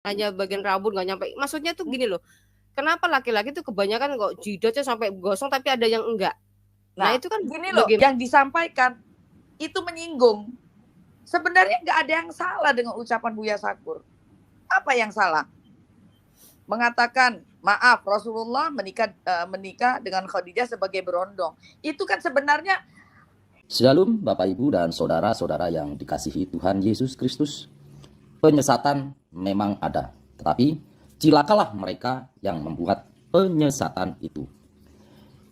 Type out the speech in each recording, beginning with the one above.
hanya bagian rambut nggak nyampe. Maksudnya tuh gini loh, kenapa laki-laki tuh kebanyakan kok jidatnya sampai gosong tapi ada yang enggak. Nah itu kan gini loh, yang disampaikan itu menyinggung. Sebenarnya nggak ada yang salah dengan ucapan Buya Sakur. Apa yang salah? Mengatakan maaf Rasulullah menikah dengan Khadijah sebagai berondong. Itu kan sebenarnya. Shalom Bapak Ibu dan saudara-saudara yang dikasihi Tuhan Yesus Kristus. Penyesatan memang ada, tetapi cilakalah mereka yang membuat penyesatan itu.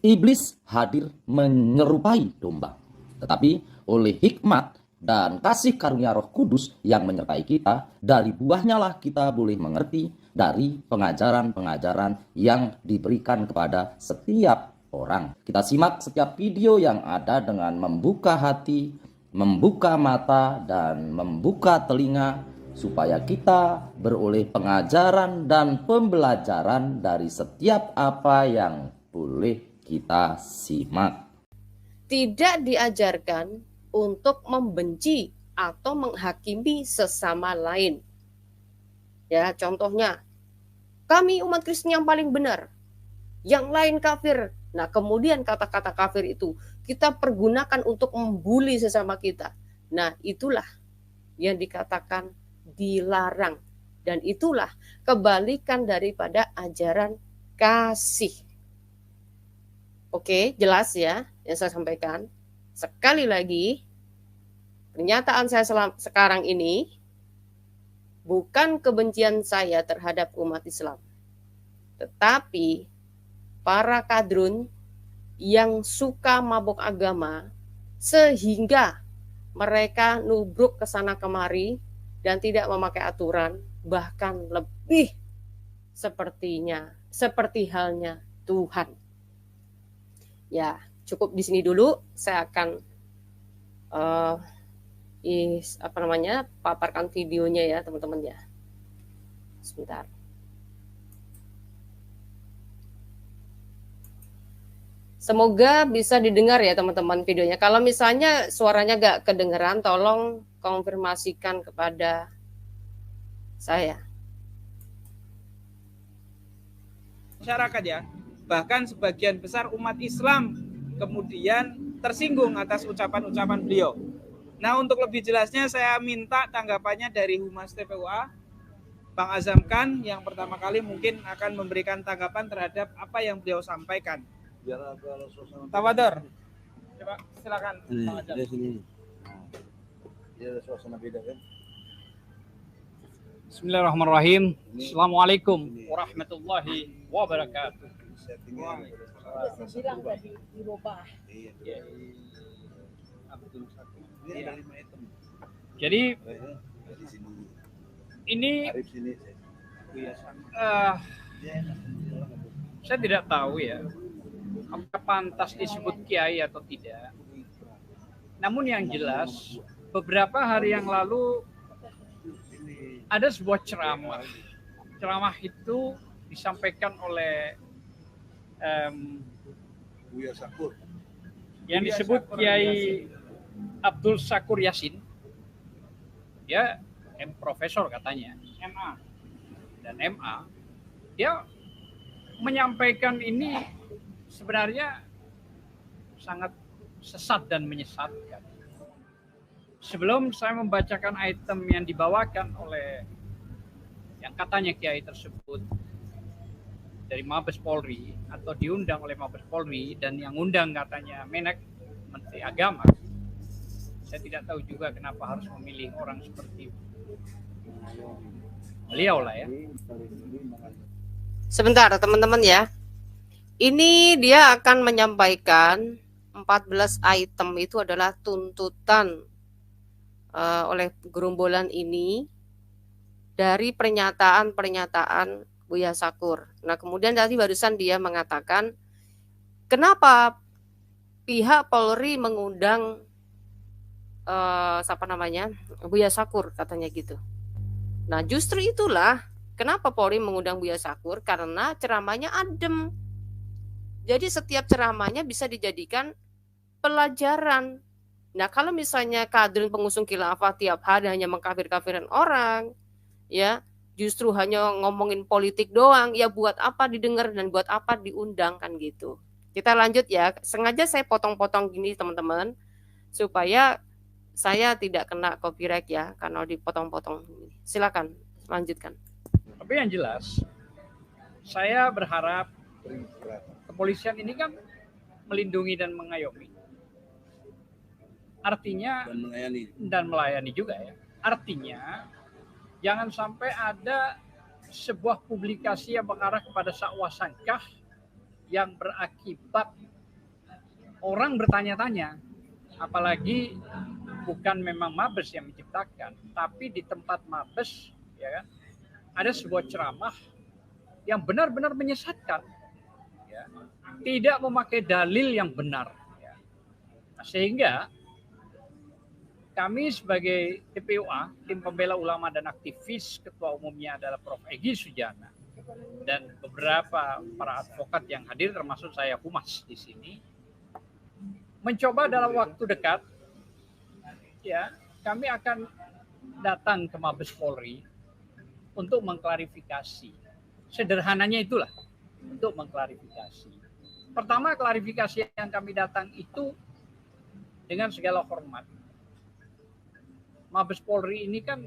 Iblis hadir menyerupai domba, tetapi oleh hikmat dan kasih karunia Roh Kudus yang menyertai kita, dari buahnya lah kita boleh mengerti dari pengajaran-pengajaran yang diberikan kepada setiap orang. Kita simak setiap video yang ada dengan membuka hati, membuka mata, dan membuka telinga, supaya kita beroleh pengajaran dan pembelajaran dari setiap apa yang boleh kita simak. Tidak diajarkan untuk membenci atau menghakimi sesama lain. Ya, contohnya, kami umat Kristen yang paling benar, yang lain kafir. Nah, kemudian kata-kata kafir itu kita pergunakan untuk membuli sesama kita. Nah, itulah yang dikatakan dilarang. Dan itulah kebalikan daripada ajaran kasih. Oke, jelas ya yang saya sampaikan. Sekali lagi, pernyataan saya sekarang ini bukan kebencian saya terhadap umat Islam, tetapi para kadrun yang suka mabuk agama sehingga mereka nubruk ke sana kemari dan tidak memakai aturan, bahkan lebih seperti halnya Tuhan. Ya, cukup di sini dulu. Saya akan paparkan videonya ya teman-teman ya. Sebentar. Semoga bisa didengar ya teman-teman videonya. Kalau misalnya suaranya gak kedengeran, tolong konfirmasikan kepada saya. Masyarakat ya, bahkan sebagian besar umat Islam kemudian tersinggung atas ucapan-ucapan beliau. Nah, untuk lebih jelasnya saya minta tanggapannya dari Humas TPUA, Bang Azam Khan, yang pertama kali mungkin akan memberikan tanggapan terhadap apa yang beliau sampaikan. Tawador, coba silakan. Bismillahirrahmanirrahim. Assalamualaikum warahmatullahi wabarakatuh. Jadi ini saya tidak tahu ya apakah pantas disebut kiai atau tidak. Namun yang jelas beberapa hari yang lalu ada sebuah ceramah. Ceramah itu disampaikan oleh yang disebut Kiai Abdul Sakur Yasin. Dia profesor katanya, MA dan MA. Dia menyampaikan ini sebenarnya sangat sesat dan menyesatkan. Sebelum saya membacakan item yang dibawakan oleh yang katanya kiai tersebut dari Mabes Polri atau diundang oleh Mabes Polri dan yang undang katanya Menek, Menteri Agama, saya tidak tahu juga kenapa harus memilih orang seperti beliau lah ya. Sebentar teman-teman ya. Ini dia akan menyampaikan 14 item itu adalah tuntutan oleh gerombolan ini dari pernyataan-pernyataan Buya Sakur. Nah, kemudian tadi barusan dia mengatakan kenapa pihak Polri mengundang Buya Sakur katanya gitu. Nah, justru itulah kenapa Polri mengundang Buya Sakur, karena ceramahnya adem. Jadi setiap ceramahnya bisa dijadikan pelajaran. Nah, kalau misalnya kadrun pengusung khilafah tiap hari hanya mengkafir-kafirin orang, ya, justru hanya ngomongin politik doang, ya buat apa didengar dan buat apa diundang kan gitu. Kita lanjut ya, sengaja saya potong-potong gini teman-teman, supaya saya tidak kena copyright ya, karena dipotong-potong. Silakan, lanjutkan. Tapi yang jelas, saya berharap kepolisian ini kan melindungi dan mengayomi. Artinya, dan melayani juga ya. Artinya, jangan sampai ada sebuah publikasi yang mengarah kepada sakwa sangkah yang berakibat orang bertanya-tanya, apalagi bukan memang Mabes yang menciptakan, tapi di tempat Mabes, ya kan, ada sebuah ceramah yang benar-benar menyesatkan, ya, tidak memakai dalil yang benar, ya. Nah, sehingga kami sebagai TPUA, Tim Pembela Ulama dan Aktivis, ketua umumnya adalah Prof. Egy Sujana, dan beberapa para advokat yang hadir, termasuk saya Humas di sini, mencoba dalam waktu dekat, ya, kami akan datang ke Mabes Polri untuk mengklarifikasi. Sederhananya itulah, untuk mengklarifikasi. Pertama, klarifikasi yang kami datang itu dengan segala hormat. Mabes Polri ini kan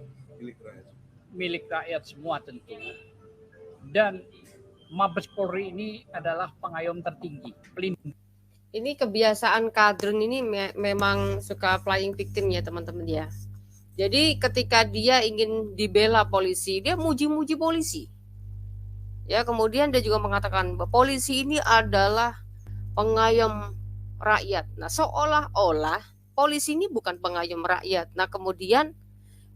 milik rakyat semua tentu. Dan Mabes Polri ini adalah pengayom tertinggi, pelindung. Ini kebiasaan kadrun ini memang suka playing victim ya teman-teman ya. Jadi ketika dia ingin dibela polisi, dia muji-muji polisi. Ya, kemudian dia juga mengatakan bahwa polisi ini adalah pengayom rakyat. Nah, seolah-olah polisi ini bukan pengayom rakyat. Nah, kemudian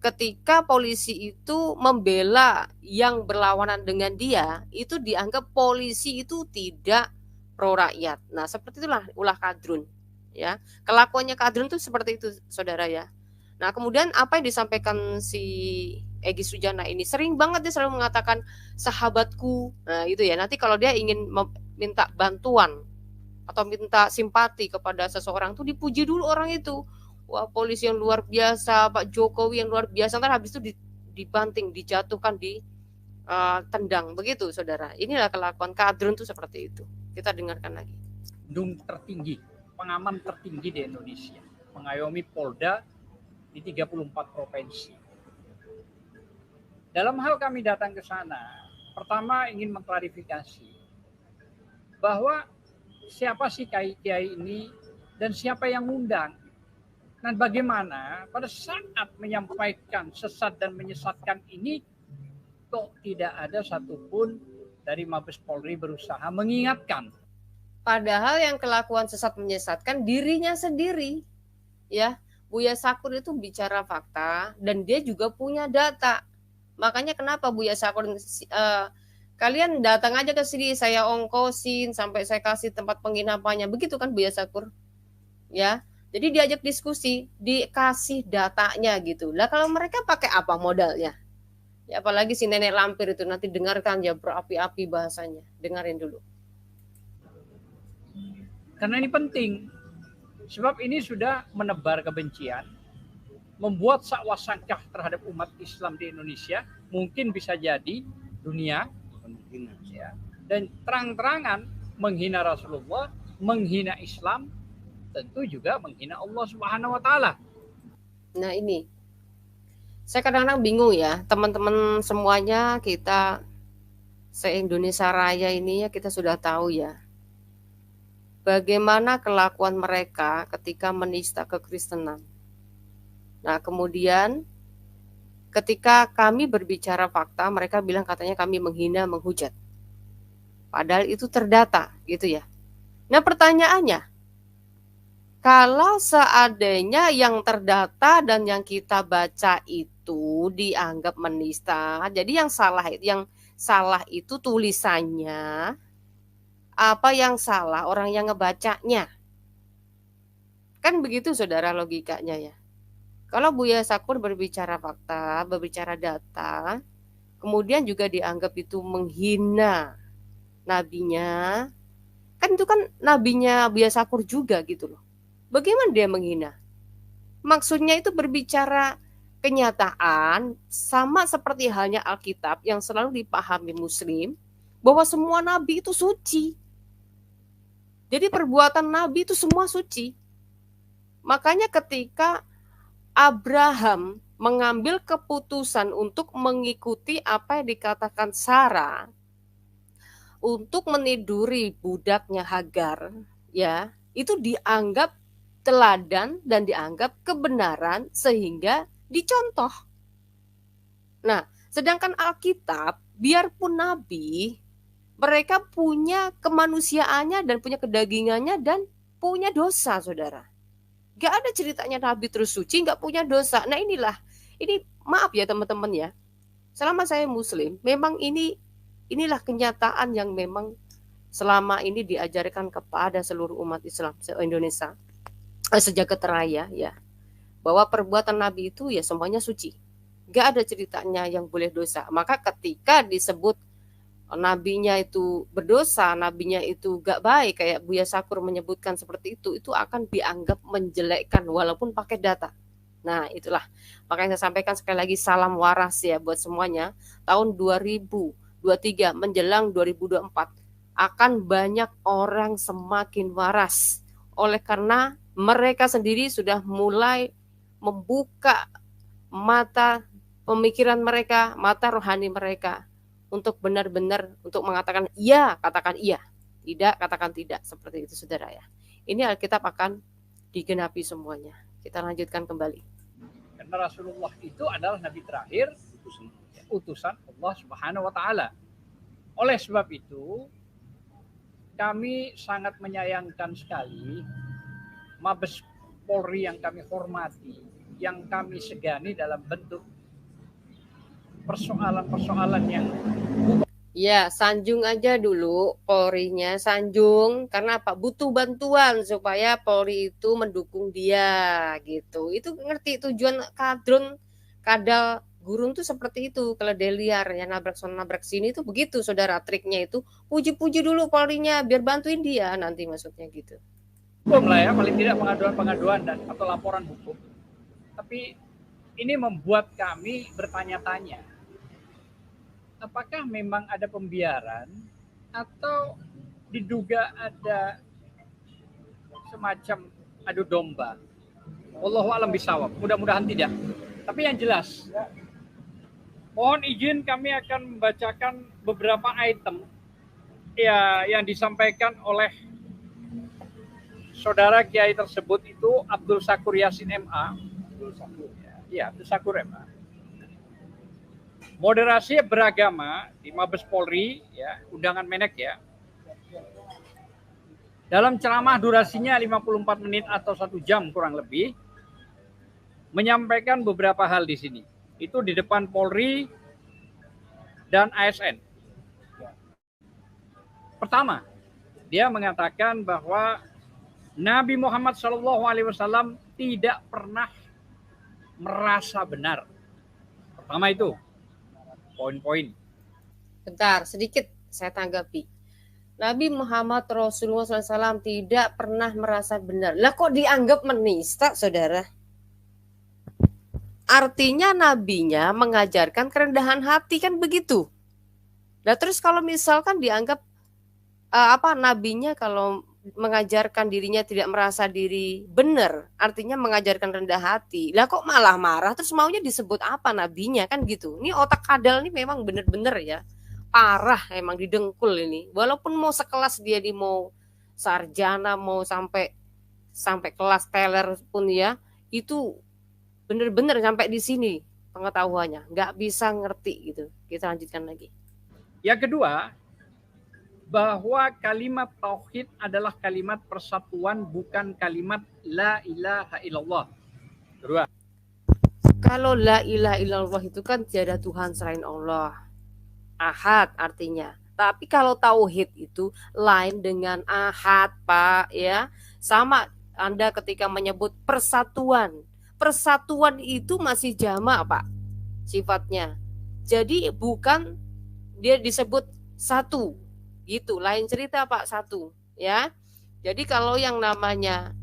ketika polisi itu membela yang berlawanan dengan dia, itu dianggap polisi itu tidak pro rakyat. Nah, seperti itulah ulah kadrun, ya. Kelakuannya kadrun itu seperti itu, saudara ya. Nah, kemudian apa yang disampaikan si Egy Sujana ini, sering banget dia selalu mengatakan sahabatku. Nah, itu ya. Nanti kalau dia ingin minta bantuan atau minta simpati kepada seseorang tuh dipuji dulu orang itu. Wah, polisi yang luar biasa, Pak Jokowi yang luar biasa, ntar habis itu dibanting, dijatuhkan, tendang, begitu saudara. Inilah kelakuan kadrun tuh seperti itu. Kita dengarkan lagi. Tertinggi, pengaman tertinggi di Indonesia, mengayomi Polda di 34 provinsi. Dalam hal kami datang ke sana, pertama ingin mengklarifikasi bahwa siapa sih kiai ini dan siapa yang ngundang. Dan bagaimana pada saat menyampaikan sesat dan menyesatkan ini, kok tidak ada satupun dari Mabes Polri berusaha mengingatkan. Padahal yang kelakuan sesat menyesatkan dirinya sendiri. Ya, Buya Sakur itu bicara fakta dan dia juga punya data. Makanya kenapa Buya Sakur, kalian datang aja ke sini, saya ongkosin sampai saya kasih tempat penginapannya. Begitu kan Buya Sakur? Ya. Jadi diajak diskusi, dikasih datanya gitu. Lah kalau mereka pakai apa modalnya? Ya apalagi si nenek lampir itu, nanti dengarkan ya berapi-api bahasanya. Dengarin dulu. Karena ini penting. Sebab ini sudah menebar kebencian, membuat sakwa sangkah terhadap umat Islam di Indonesia, mungkin bisa jadi dunia, ya, dan terang-terangan menghina Rasulullah, menghina Islam, tentu juga menghina Allah Subhanahu wa taala. Nah, ini saya kadang-kadang bingung ya, teman-teman semuanya, kita se-Indonesia Raya ini ya, kita sudah tahu ya bagaimana kelakuan mereka ketika menista kekristenan. Nah, kemudian ketika kami berbicara fakta, mereka bilang katanya kami menghina, menghujat. Padahal itu terdata gitu ya. Nah, pertanyaannya, kalau seandainya yang terdata dan yang kita baca itu dianggap menista, jadi yang salah itu tulisannya, apa yang salah orang yang ngebacanya. Kan begitu saudara logikanya ya. Kalau Buya Sakur berbicara fakta, berbicara data, kemudian juga dianggap itu menghina nabinya, kan itu kan nabinya Buya Sakur juga gitu loh. Bagaimana dia menghina? Maksudnya itu berbicara kenyataan sama seperti halnya Alkitab yang selalu dipahami Muslim bahwa semua nabi itu suci. Jadi perbuatan nabi itu semua suci. Makanya ketika Abraham mengambil keputusan untuk mengikuti apa yang dikatakan Sarah untuk meniduri budaknya Hagar, ya, itu dianggap teladan dan dianggap kebenaran sehingga dicontoh. Nah, sedangkan Alkitab, biarpun nabi, mereka punya kemanusiaannya dan punya kedagingannya dan punya dosa, saudara. Gak ada ceritanya nabi terus suci, gak punya dosa. Nah ini maaf ya teman-teman ya. Selama saya Muslim, memang inilah kenyataan yang memang selama ini diajarkan kepada seluruh umat Islam se-Indonesia, sejagat raya ya. Bahwa perbuatan nabi itu ya semuanya suci. Gak ada ceritanya yang boleh dosa. Maka ketika disebut nabinya itu berdosa, nabinya itu gak baik, kayak Buya Sakur menyebutkan seperti itu akan dianggap menjelekkan walaupun pakai data. Nah itulah, makanya saya sampaikan sekali lagi salam waras ya buat semuanya. Tahun 2023 menjelang 2024 akan banyak orang semakin waras oleh karena mereka sendiri sudah mulai membuka mata pemikiran mereka, mata rohani mereka untuk benar-benar untuk mengatakan iya, katakan iya, tidak, katakan tidak, seperti itu saudara ya. Ini Alkitab akan digenapi semuanya. Kita lanjutkan kembali. Karena Rasulullah itu adalah nabi terakhir, utusan Allah Subhanahu wa taala. Oleh sebab itu, kami sangat menyayangkan sekali Mabes Polri yang kami hormati, yang kami segani dalam bentuk persoalan-persoalan yang ya, sanjung aja dulu Polri-nya, sanjung karena apa? Butuh bantuan supaya Polri itu mendukung dia gitu. Itu ngerti tujuan kadal gurun tuh seperti itu. Kalau dia liar ya nabrak sana nabrak sini tuh begitu saudara, triknya itu puji-puji dulu Polri-nya biar bantuin dia nanti maksudnya gitu. Hukum lah ya, paling tidak pengaduan-pengaduan dan atau laporan hukum. Tapi ini membuat kami bertanya-tanya, apakah memang ada pembiaran atau diduga ada semacam adu domba? Wallahu a'lam bishawab. Mudah-mudahan tidak. Tapi yang jelas, mohon izin kami akan membacakan beberapa item ya yang disampaikan oleh saudara kiai tersebut itu Abdul Sakur Yasin MA. Abdul Sakur MA. Moderasi beragama di Mabes Polri ya, undangan Menek ya. Dalam ceramah durasinya 54 menit atau 1 jam kurang lebih menyampaikan beberapa hal di sini. Itu di depan Polri dan ASN. Pertama, dia mengatakan bahwa Nabi Muhammad SAW tidak pernah merasa benar. Pertama itu, poin-poin. Bentar, sedikit saya tanggapi. Nabi Muhammad Rasulullah SAW tidak pernah merasa benar. Lah kok dianggap menista, saudara? Artinya nabinya mengajarkan kerendahan hati, kan begitu. Nah terus kalau misalkan dianggap nabinya kalau mengajarkan dirinya tidak merasa diri benar, artinya mengajarkan rendah hati. Lah kok malah marah, terus maunya disebut apa nabinya, kan gitu. Ini otak kadal ini memang benar-benar ya parah, emang didengkul ini. Walaupun mau sekelas dia mau sarjana, mau sampai kelas teler pun ya, itu benar-benar sampai di sini pengetahuannya, nggak bisa ngerti gitu. Kita lanjutkan lagi. Yang kedua, bahwa kalimat tauhid adalah kalimat persatuan, bukan kalimat la ilaha illallah. Kedua, kalau la ilaha illallah itu kan tiada Tuhan selain Allah, ahad artinya. Tapi kalau tauhid itu lain dengan ahad, Pak ya. Sama Anda ketika menyebut persatuan itu masih jamak, Pak, sifatnya. Jadi bukan dia disebut satu gitu, lain cerita Pak, satu ya. Jadi kalau yang namanya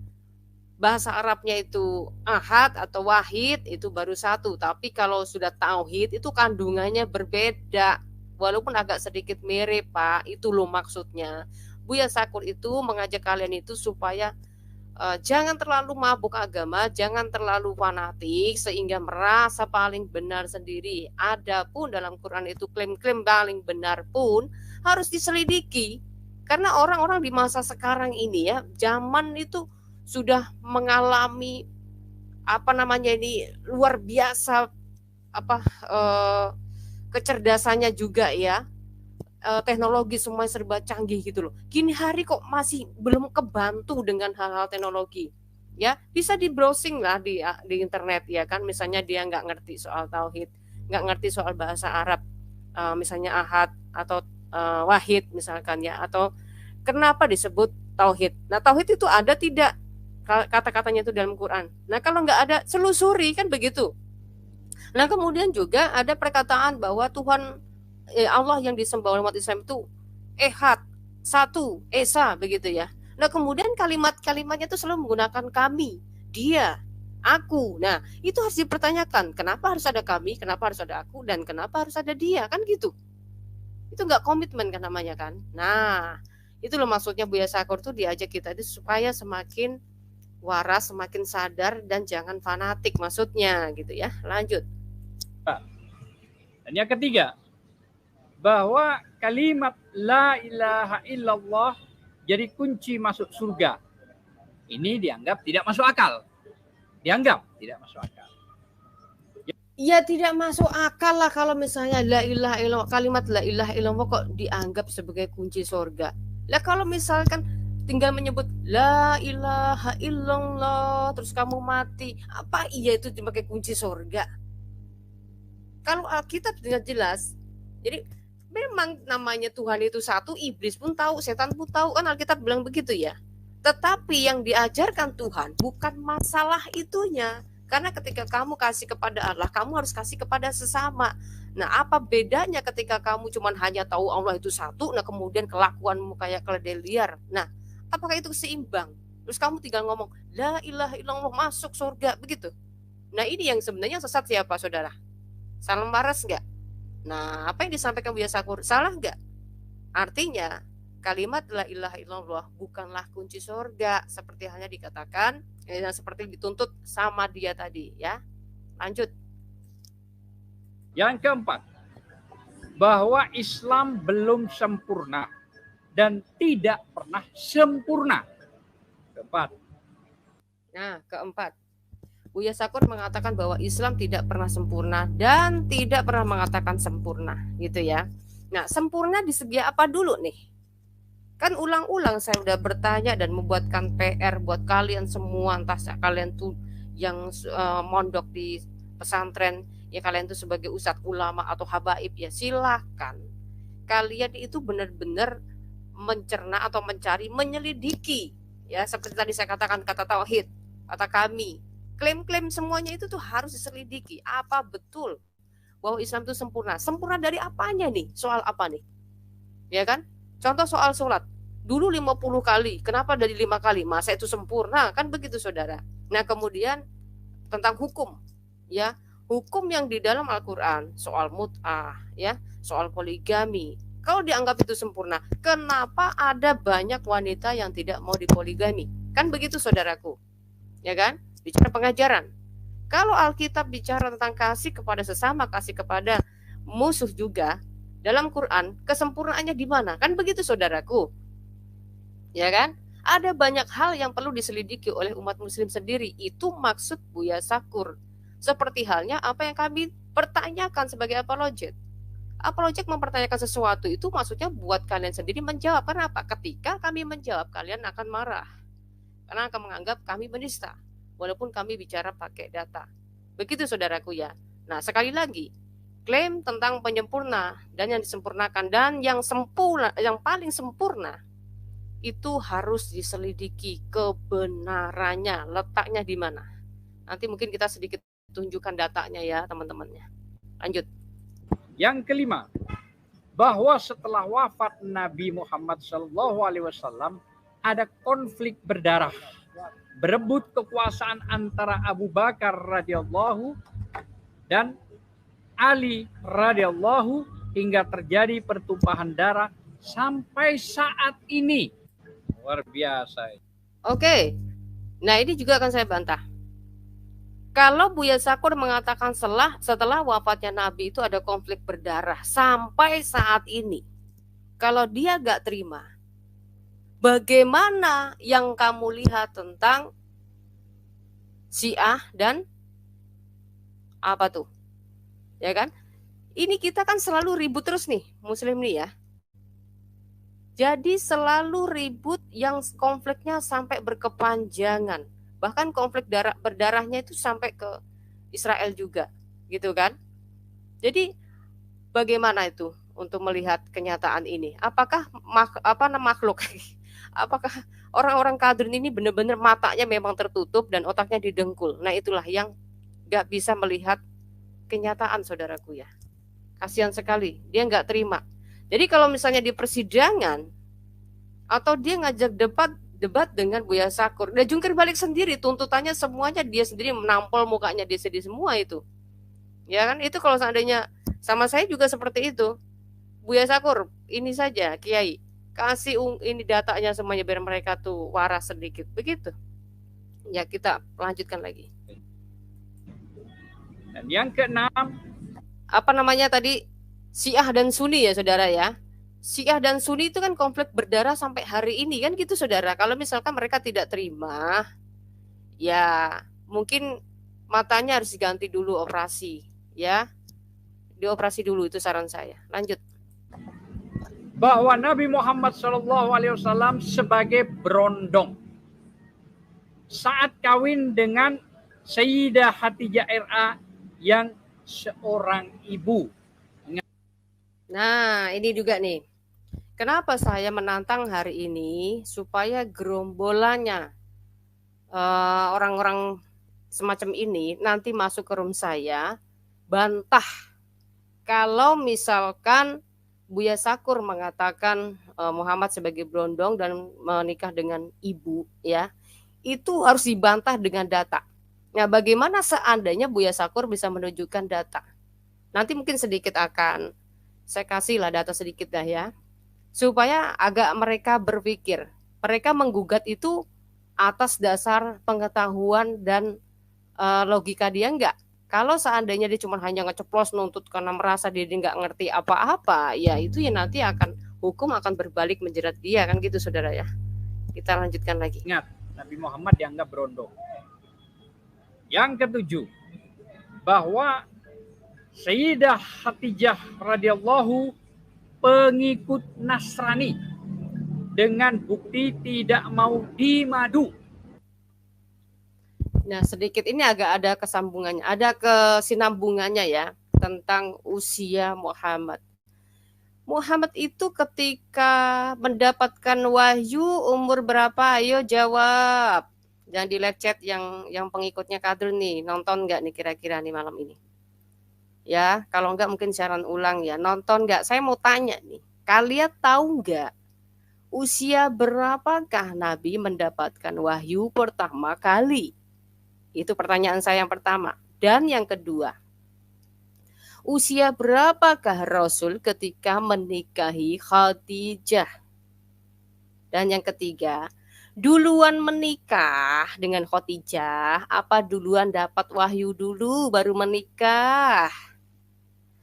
bahasa Arabnya itu ahad atau wahid itu baru satu, tapi kalau sudah tauhid itu kandungannya berbeda, walaupun agak sedikit mirip Pak, itu loh maksudnya. Buya Sakur itu mengajak kalian itu supaya jangan terlalu mabuk agama, jangan terlalu fanatik sehingga merasa paling benar sendiri. Adapun dalam Quran itu klaim-klaim paling benar pun harus diselidiki, karena orang-orang di masa sekarang ini ya, zaman itu sudah mengalami ini luar biasa kecerdasannya juga ya, teknologi semua serba canggih gitu loh. Gini hari kok masih belum kebantu dengan hal-hal teknologi ya. Bisa di browsing lah di internet ya kan, misalnya dia nggak ngerti soal tauhid, nggak ngerti soal bahasa Arab, misalnya ahad atau wahid misalkan ya, atau kenapa disebut tauhid. Nah tauhid itu ada tidak kata-katanya itu dalam Quran. Nah kalau nggak ada, selusuri kan begitu. Nah kemudian juga ada perkataan bahwa Tuhan Allah yang disembah oleh umat Islam itu ehad, satu, esa begitu ya. Nah kemudian kalimat-kalimatnya itu selalu menggunakan kami, dia, aku. Nah itu harus dipertanyakan, kenapa harus ada kami, kenapa harus ada aku, dan kenapa harus ada dia, kan gitu. Itu nggak komitmen kan namanya kan. Nah itu loh maksudnya Buya Sakur tuh diajak kita itu supaya semakin waras, semakin sadar, dan jangan fanatik maksudnya gitu ya. Lanjut. Dan yang ketiga, bahwa kalimat la ilaha illallah jadi kunci masuk surga. Ini dianggap tidak masuk akal. Dianggap tidak masuk akal. Ya tidak masuk akal lah kalau misalnya la ilaha illallah, kalimat la ilaha illallah kok dianggap sebagai kunci surga. Lah kalau misalkan tinggal menyebut la ilaha illallah terus kamu mati, apa iya itu sebagai kunci surga? Kalau Alkitab dengan jelas, jadi memang namanya Tuhan itu satu, iblis pun tahu, setan pun tahu, kan Alkitab bilang begitu ya. Tetapi yang diajarkan Tuhan bukan masalah itunya, karena ketika kamu kasih kepada Allah, kamu harus kasih kepada sesama. Nah apa bedanya ketika kamu cuma hanya tahu Allah itu satu, nah kemudian kelakuanmu kayak keledai liar. Nah apakah itu seimbang? Terus kamu tinggal ngomong la ilaha illallah masuk surga begitu. Nah ini yang sebenarnya sesat siapa saudara? Salah waras nggak? Nah apa yang disampaikan Buya Sakur salah nggak? Artinya kalimat la ilaha illallah bukanlah kunci surga seperti halnya dikatakan seperti dituntut sama dia tadi ya. Lanjut. Yang keempat, bahwa Islam belum sempurna dan tidak pernah sempurna. Keempat. Nah, keempat. Buya Sakur mengatakan bahwa Islam tidak pernah sempurna dan tidak pernah mengatakan sempurna, gitu ya. Nah, sempurna di segi apa dulu nih? Kan ulang-ulang saya udah bertanya dan membuatkan PR buat kalian semua, entah kalian tuh yang mondok di pesantren, ya kalian tuh sebagai ustadz ulama atau habaib, ya silahkan kalian itu benar-benar mencerna atau mencari, menyelidiki ya, seperti tadi saya katakan kata tauhid, kata kami, klaim-klaim semuanya itu tuh harus diselidiki apa betul bahwa Islam itu sempurna. Sempurna dari apanya nih? Soal apa nih? Ya kan? Contoh soal sholat. Dulu 50 kali, kenapa dari 5 kali? Masa itu sempurna? Kan begitu saudara. Nah kemudian tentang hukum, ya hukum yang di dalam Al-Quran soal mut'ah, ya soal poligami. Kalau dianggap itu sempurna, kenapa ada banyak wanita yang tidak mau dipoligami? Kan begitu saudaraku, ya kan? Bicara pengajaran. Kalau Alkitab bicara tentang kasih kepada sesama, kasih kepada musuh juga, dalam Quran kesempurnaannya di mana? Kan begitu saudaraku, ya kan? Ada banyak hal yang perlu diselidiki oleh umat muslim sendiri. Itu maksud Buya Sakur. Seperti halnya apa yang kami pertanyakan sebagai apologet. Apologet mempertanyakan sesuatu itu maksudnya buat kalian sendiri menjawab. Kenapa? Ketika kami menjawab, kalian akan marah. Karena akan menganggap kami menista. Walaupun kami bicara pakai data. Begitu saudaraku ya. Nah sekali lagi, klaim tentang penyempurna dan yang disempurnakan dan yang sempurna, yang paling sempurna itu harus diselidiki kebenarannya, letaknya di mana. Nanti mungkin kita sedikit tunjukkan datanya ya teman-temannya. Lanjut. Yang kelima, bahwa setelah wafat Nabi Muhammad SAW ada konflik berdarah berebut kekuasaan antara Abu Bakar radhiyallahu dan Ali radhiyallahu hingga terjadi pertumpahan darah sampai saat ini. Luar biasa. Oke. Nah, ini juga akan saya bantah. Kalau Buya Sakur mengatakan setelah wafatnya Nabi itu ada konflik berdarah sampai saat ini. Kalau dia gak terima, bagaimana yang kamu lihat tentang Syiah dan apa tuh? Ya kan? Ini kita kan selalu ribut terus nih, Muslim nih ya. Jadi selalu ribut yang konfliknya sampai berkepanjangan. Bahkan konflik berdarahnya itu sampai ke Israel juga, gitu kan? Jadi bagaimana itu untuk melihat kenyataan ini? Apakah makhluk? Apakah orang-orang kadrun ini benar-benar matanya memang tertutup dan otaknya didengkul? Nah, itulah yang gak bisa melihat kenyataan, saudaraku ya. Kasihan sekali, dia nggak terima. Jadi kalau misalnya di persidangan atau dia ngajak debat dengan Buya Sakur, dia jungkir balik sendiri, tuntutannya semuanya dia sendiri, menampol mukanya dia sendiri semua itu. Ya kan, itu kalau seandainya sama saya juga seperti itu. Buya Sakur, ini saja Kiai, kasih ini datanya semuanya biar mereka tuh waras sedikit, begitu. Ya, kita lanjutkan lagi. Dan yang keenam, apa namanya tadi, Syiah dan Sunni ya saudara ya. Syiah dan Sunni itu kan konflik berdarah sampai hari ini kan gitu saudara. Kalau misalkan mereka tidak terima, ya mungkin matanya harus diganti dulu, operasi ya. Dioperasi dulu, itu saran saya. Lanjut. bahwa Nabi Muhammad SAW sebagai berondong saat kawin dengan Sayyidah Khadijah RA yang seorang ibu. Nah, ini juga nih. Kenapa saya menantang hari ini supaya gerombolannya orang-orang semacam ini nanti masuk ke room saya, bantah kalau misalkan Buya Sakur mengatakan Muhammad sebagai berondong dan menikah dengan ibu, ya, itu harus dibantah dengan data. Nah, bagaimana seandainya Buya Sakur bisa menunjukkan data? Nanti mungkin sedikit akan saya kasih lah data sedikit dah ya, supaya agak mereka berpikir. Mereka menggugat itu atas dasar pengetahuan dan logika dia enggak. Kalau seandainya dia cuma hanya ngeceplos nuntut karena merasa dia nggak ngerti apa-apa, ya itu ya nanti akan hukum akan berbalik menjerat dia kan gitu saudara ya. Kita lanjutkan lagi. Ingat, Nabi Muhammad dianggap berondong. Yang ketujuh, bahwa Sayyidah Khadijah radhiyallahu pengikut Nasrani dengan bukti tidak mau dimadu. Nah, sedikit ini agak ada kesambungannya, ada kesinambungannya ya tentang usia Muhammad. Muhammad itu ketika mendapatkan wahyu umur berapa? Ayo jawab. Jangan di live chat yang pengikutnya Kadrun nih, nonton nggak nih kira-kira nih malam ini? Ya, kalau nggak mungkin siaran ulang ya. Nonton nggak? Saya mau tanya nih, kalian tahu nggak usia berapakah Nabi mendapatkan wahyu pertama kali? Itu pertanyaan saya yang pertama. Dan yang kedua, usia berapakah Rasul ketika menikahi Khadijah? Dan yang ketiga, duluan menikah dengan Khadijah, apa duluan dapat wahyu dulu baru menikah?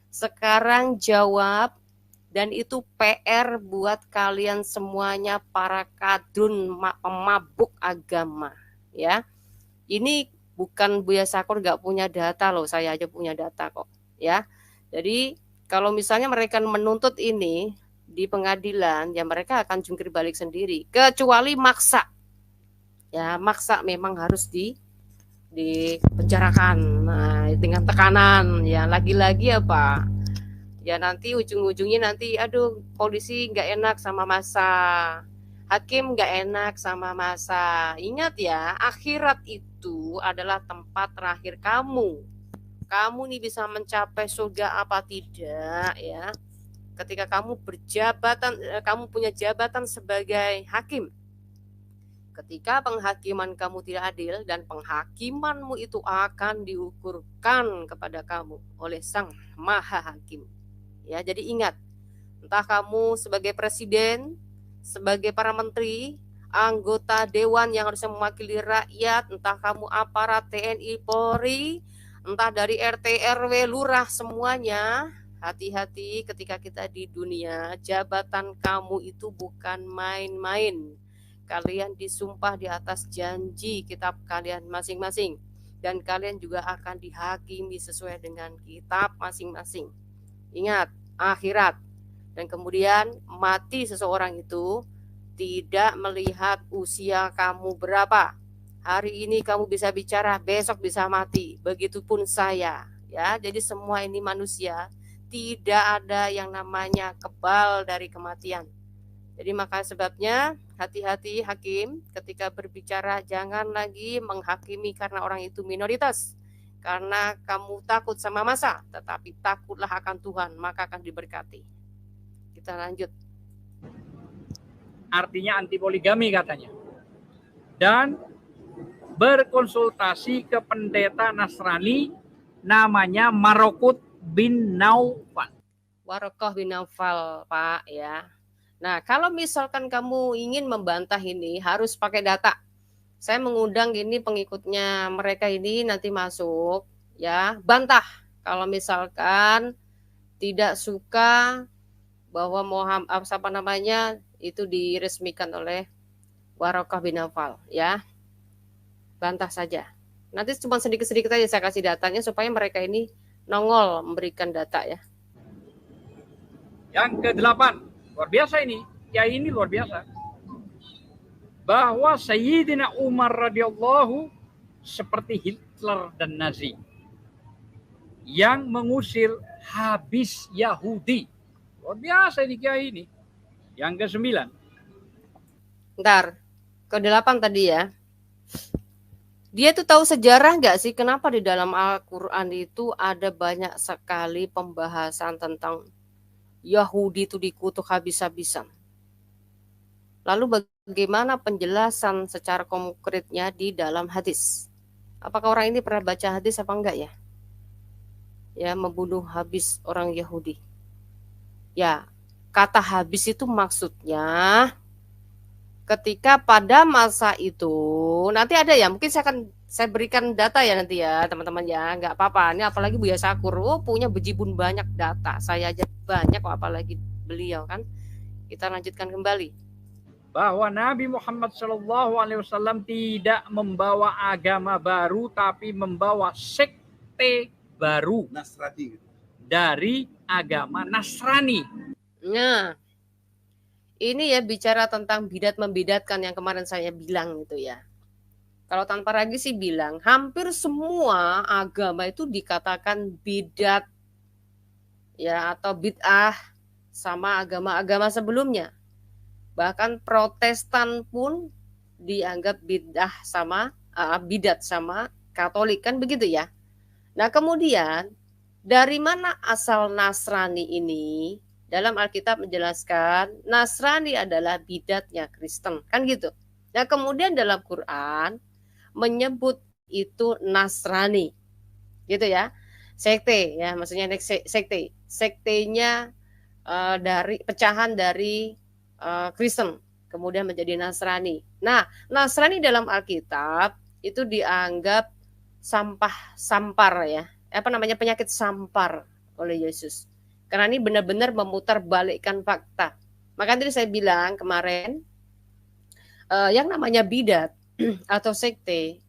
Sekarang jawab, dan itu PR buat kalian semuanya para kadrun pemabuk agama ya. Ini bukan Buya Sakur nggak punya data loh, saya aja punya data kok ya. Jadi kalau misalnya mereka menuntut ini di pengadilan, ya mereka akan jungkir balik sendiri, kecuali maksa. Ya, maksa memang harus dipenjarakan. Nah, dengan tekanan ya, lagi-lagi apa? Ya nanti ujung-ujungnya nanti aduh polisi nggak enak sama massa. Hakim nggak enak sama massa. Ingat ya, akhirat itu adalah tempat terakhir kamu. Kamu nih bisa mencapai surga apa tidak ya? Ketika kamu berjabatan, kamu punya jabatan sebagai hakim. ketika penghakiman kamu tidak adil dan penghakimanmu itu akan diukurkan kepada kamu oleh Sang Maha Hakim. Ya, jadi ingat, entah kamu sebagai presiden, sebagai para menteri, anggota dewan yang harusnya mewakili rakyat, entah kamu aparat TNI, Polri, entah dari RT, RW, lurah, semuanya, hati-hati ketika kita di dunia. Jabatan kamu itu bukan main-main. Kalian disumpah di atas janji kitab kalian masing-masing, dan kalian juga akan dihakimi sesuai dengan kitab masing-masing. Ingat, akhirat. Dan kemudian mati seseorang itu tidak melihat usia kamu berapa. Hari ini kamu bisa bicara, besok bisa mati. Begitupun saya, ya. Jadi semua ini manusia, tidak ada yang namanya kebal dari kematian. Jadi maka sebabnya hati-hati hakim ketika berbicara, jangan lagi menghakimi karena orang itu minoritas. Karena kamu takut sama masa, tetapi takutlah akan Tuhan, maka akan diberkati. Kita lanjut. Artinya anti poligami katanya. Dan berkonsultasi ke pendeta Nasrani namanya Marokut bin Naufal. Warokoh bin Naufal, Pak, ya. Nah, kalau misalkan kamu ingin membantah ini, harus pakai data. Saya mengundang ini pengikutnya mereka ini nanti masuk, ya, bantah. Kalau misalkan tidak suka bahwa Muhammad apa namanya itu diresmikan oleh Warokoh bin Naufal, ya, bantah saja. Nanti cuma sedikit-sedikit aja saya kasih datanya supaya mereka ini nongol memberikan data, ya. Yang ke-8. Luar biasa ini. Ya ini luar biasa. Bahwa Sayyidina Umar radhiyallahu seperti Hitler dan Nazi yang mengusir habis Yahudi. Luar biasa ini kiai ini. Yang ke-9. Bentar. Ke-8 tadi ya. Dia tuh tahu sejarah nggak sih kenapa di dalam Al-Quran itu ada banyak sekali pembahasan tentang Yahudi itu dikutuk habis-habisan. Lalu bagaimana penjelasan secara konkretnya di dalam hadis? Apakah orang ini pernah baca hadis apa enggak ya? Ya, membunuh habis orang Yahudi. Ya, kata habis itu maksudnya ketika pada masa itu, nanti ada ya, mungkin saya berikan data ya nanti ya teman-teman ya, nggak apa-apa. Ini apalagi Buya Sakur, punya bejibun banyak data, saya aja banyak kok apalagi beliau kan. Kita lanjutkan kembali. Bahwa Nabi Muhammad SAW tidak membawa agama baru, tapi membawa sekte baru Nasrani dari agama Nasrani. Nah, ini ya bicara tentang bidat membidatkan yang kemarin saya bilang gitu ya. Kalau tanpa ragu sih bilang, hampir semua agama itu dikatakan bidat ya atau bid'ah sama agama-agama sebelumnya. Bahkan Protestan pun dianggap bid'ah sama bidat sama Katolik kan begitu ya. Nah, kemudian dari mana asal Nasrani ini? Dalam Alkitab menjelaskan Nasrani adalah bidatnya Kristen kan gitu. Nah, kemudian dalam Quran menyebut itu Nasrani gitu ya, sekte ya, maksudnya sekte, sektenya dari pecahan dari Kristen kemudian menjadi Nasrani. Nah, Nasrani dalam Alkitab itu dianggap sampar ya, penyakit sampar oleh Yesus, karena ini benar-benar memutarbalikkan fakta. Maka tadi saya bilang kemarin yang namanya bidat atau sekte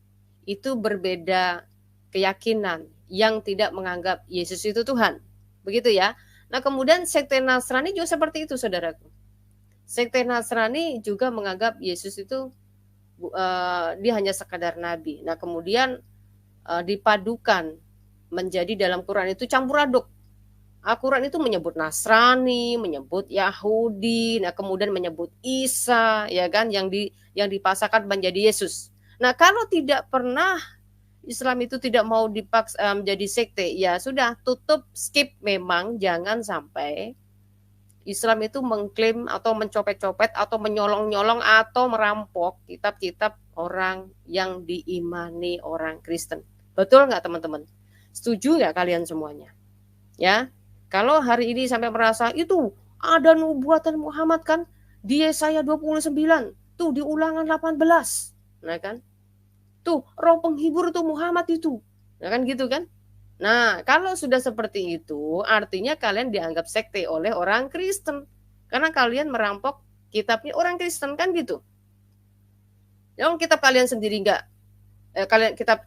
itu berbeda keyakinan yang tidak menganggap Yesus itu Tuhan. Begitu ya. Nah, kemudian sekte Nasrani juga seperti itu, saudaraku. Sekte Nasrani juga menganggap Yesus itu dia hanya sekadar nabi. Nah, kemudian dipadukan menjadi dalam Quran itu campur aduk. Al-Quran itu menyebut Nasrani, menyebut Yahudi, nah kemudian menyebut Isa, ya kan, yang dipaksakan menjadi Yesus. Nah, kalau tidak pernah Islam itu tidak mau menjadi sekte, ya sudah tutup, skip, memang jangan sampai Islam itu mengklaim atau mencopet-copet atau menyolong-nyolong atau merampok kitab-kitab orang yang diimani orang Kristen. Betul nggak teman-teman? Setuju nggak kalian semuanya? Ya, kalau hari ini sampai merasa itu ada nubuatan Muhammad kan di Yesaya 29, tuh di Ulangan 18, nah kan? Tuh roh penghibur tuh Muhammad itu, nah kan gitu kan? Nah, kalau sudah seperti itu, artinya kalian dianggap sekte oleh orang Kristen. Karena kalian merampok kitabnya orang Kristen, kan gitu. Yang kitab kalian sendiri enggak,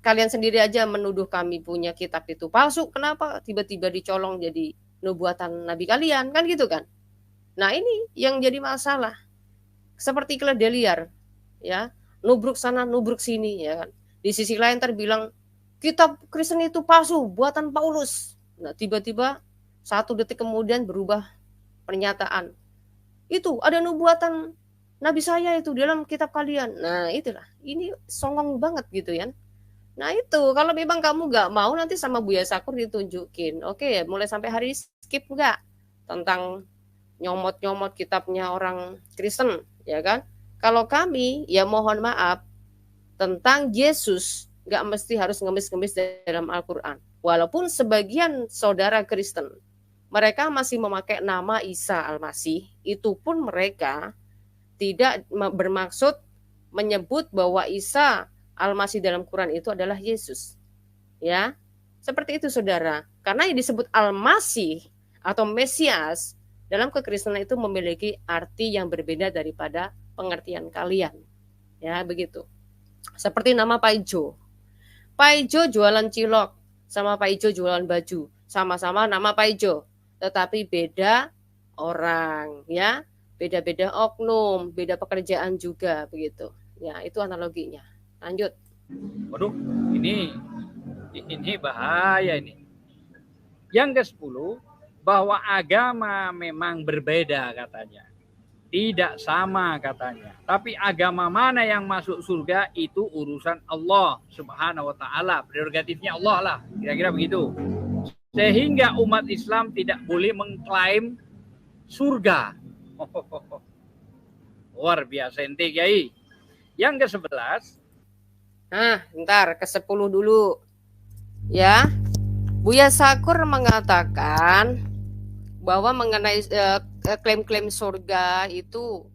kalian sendiri aja menuduh kami punya kitab itu palsu. Kenapa tiba-tiba dicolong jadi nubuatan nabi kalian, kan gitu kan? Nah, ini yang jadi masalah. Seperti keledai liar, ya, nubruk sana, nubruk sini, ya kan. Di sisi lain terbilang kitab Kristen itu palsu, buatan Paulus. Nah, tiba-tiba 1 detik kemudian berubah pernyataan. Itu ada nubuatan Nabi saya itu dalam kitab kalian. Nah, itulah. Ini songong banget gitu ya. Nah, itu kalau memang kamu nggak mau nanti sama Buya Sakur ditunjukin. Oke, mulai sampai hari ini skip nggak tentang nyomot-nyomot kitabnya orang Kristen, ya kan? Kalau kami, ya mohon maaf, tentang Yesus nggak mesti harus ngemis-ngemis dalam Al-Quran. Walaupun sebagian saudara Kristen, mereka masih memakai nama Isa Al-Masih, itu pun mereka tidak bermaksud menyebut bahwa Isa Al-Masih dalam Quran itu adalah Yesus. Ya, seperti itu saudara. Karena yang disebut Al-Masih atau Mesias dalam kekristenan itu memiliki arti yang berbeda daripada pengertian kalian. Ya, begitu. Seperti nama Pak Ijo. Pak Ijo jualan cilok sama Pak Ijo jualan baju, sama-sama nama Pak Ijo, tetapi beda orang, ya, beda-beda oknum, beda pekerjaan juga, begitu. Ya, itu analoginya. Lanjut. Waduh, ini bahaya ini. Yang ke-10, bahwa agama memang berbeda katanya. Tidak sama katanya. Tapi agama mana yang masuk surga itu urusan Allah Subhanahu wa taala, prerogatifnya Allah lah, kira-kira begitu. Sehingga umat Islam tidak boleh mengklaim surga. Luar biasa ente, Kiai. Yang ke-11. Nah, ntar ke-10 dulu. Ya. Buya Sakur mengatakan bahwa mengenai klaim-klaim surga itu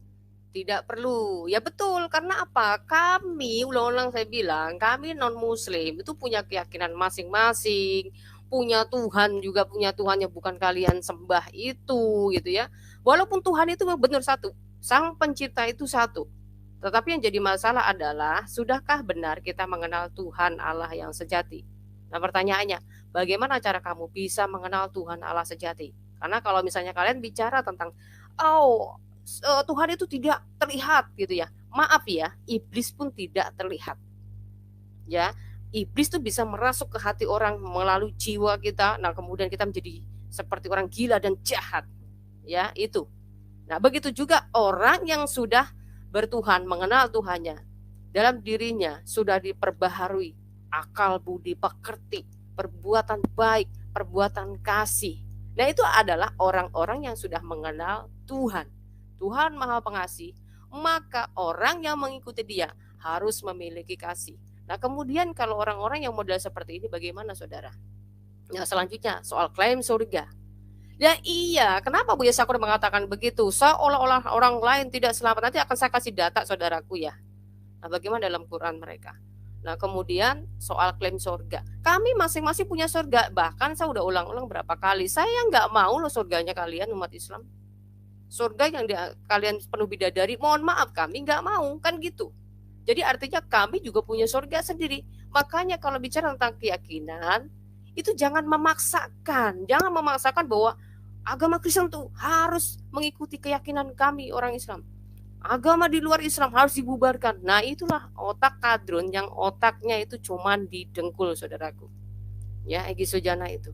tidak perlu. Ya betul, karena apa? Kami, ulang-ulang saya bilang, kami non-muslim itu punya keyakinan masing-masing, punya Tuhan juga, punya Tuhan yang bukan kalian sembah itu, gitu ya. Walaupun Tuhan itu benar satu, Sang Pencipta itu satu. Tetapi yang jadi masalah adalah, sudahkah benar kita mengenal Tuhan Allah yang sejati? Nah, pertanyaannya, bagaimana cara kamu bisa mengenal Tuhan Allah sejati? Karena kalau misalnya kalian bicara tentang Tuhan itu tidak terlihat gitu ya. Maaf ya, iblis pun tidak terlihat. Ya, iblis tuh bisa merasuk ke hati orang melalui jiwa kita. Nah, kemudian kita menjadi seperti orang gila dan jahat. Ya, itu. Nah, begitu juga orang yang sudah bertuhan, mengenal Tuhannya. Dalam dirinya sudah diperbaharui akal, budi, pekerti, perbuatan baik, perbuatan kasih. Nah, itu adalah orang-orang yang sudah mengenal Tuhan. Tuhan Maha Pengasih, maka orang yang mengikuti Dia harus memiliki kasih. Nah, kemudian kalau orang-orang yang model seperti ini bagaimana, saudara? Nah, selanjutnya soal klaim surga. Ya iya, kenapa Buya Sakur mengatakan begitu? Seolah-olah orang lain tidak selamat. Nanti akan saya kasih data, saudaraku ya. Nah, bagaimana dalam Quran mereka? Nah, kemudian soal klaim surga. Kami masing-masing punya surga. Bahkan saya udah ulang-ulang berapa kali. Saya nggak mau loh surganya kalian umat Islam. Surga yang kalian penuh bidadari, mohon maaf kami nggak mau. Kan gitu. Jadi artinya kami juga punya surga sendiri. Makanya kalau bicara tentang keyakinan, itu jangan memaksakan. Jangan memaksakan bahwa agama Kristen tuh harus mengikuti keyakinan kami orang Islam. Agama di luar Islam harus dibubarkan. Nah, itulah otak kadrun yang otaknya itu cuman di dengkul, saudaraku. Ya, Egy Sujana itu.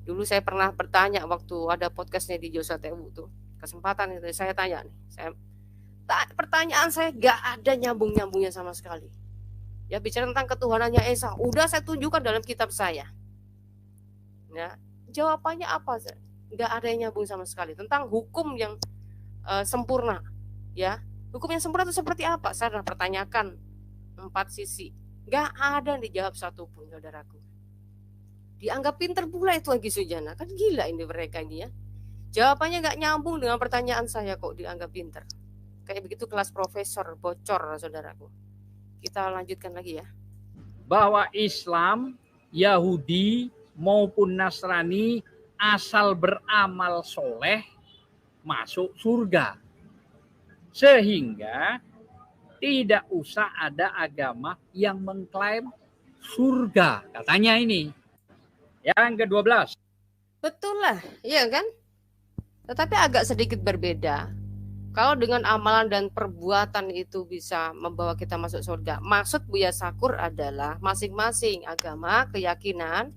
Dulu saya pernah bertanya waktu ada podcastnya di Josa TU tuh. Kesempatan itu saya tanya nih. Pertanyaan saya gak ada nyambung-nyambungnya sama sekali. Ya, bicara tentang ketuhanannya Esa, udah saya tunjukkan dalam kitab saya. Ya, jawabannya apa? nggak ada yang nyambung sama sekali. Tentang hukum yang sempurna, ya. Hukum yang sempurna itu seperti apa? Saya pernah pertanyakan 4 sisi. Nggak ada yang dijawab satupun, saudaraku. Dianggap pinter pula itu Egy Sujana. Kan gila ini mereka ini ya. Jawabannya nggak nyambung dengan pertanyaan saya kok dianggap pinter. Kayak begitu kelas profesor, bocor saudaraku. Kita lanjutkan lagi ya. Bahwa Islam, Yahudi maupun Nasrani asal beramal soleh masuk surga. Sehingga tidak usah ada agama yang mengklaim surga. Katanya ini. Yang ke-12. Betul lah, iya kan? Tetapi agak sedikit berbeda. Kalau dengan amalan dan perbuatan itu bisa membawa kita masuk surga. Maksud Buya Sakur adalah masing-masing agama, keyakinan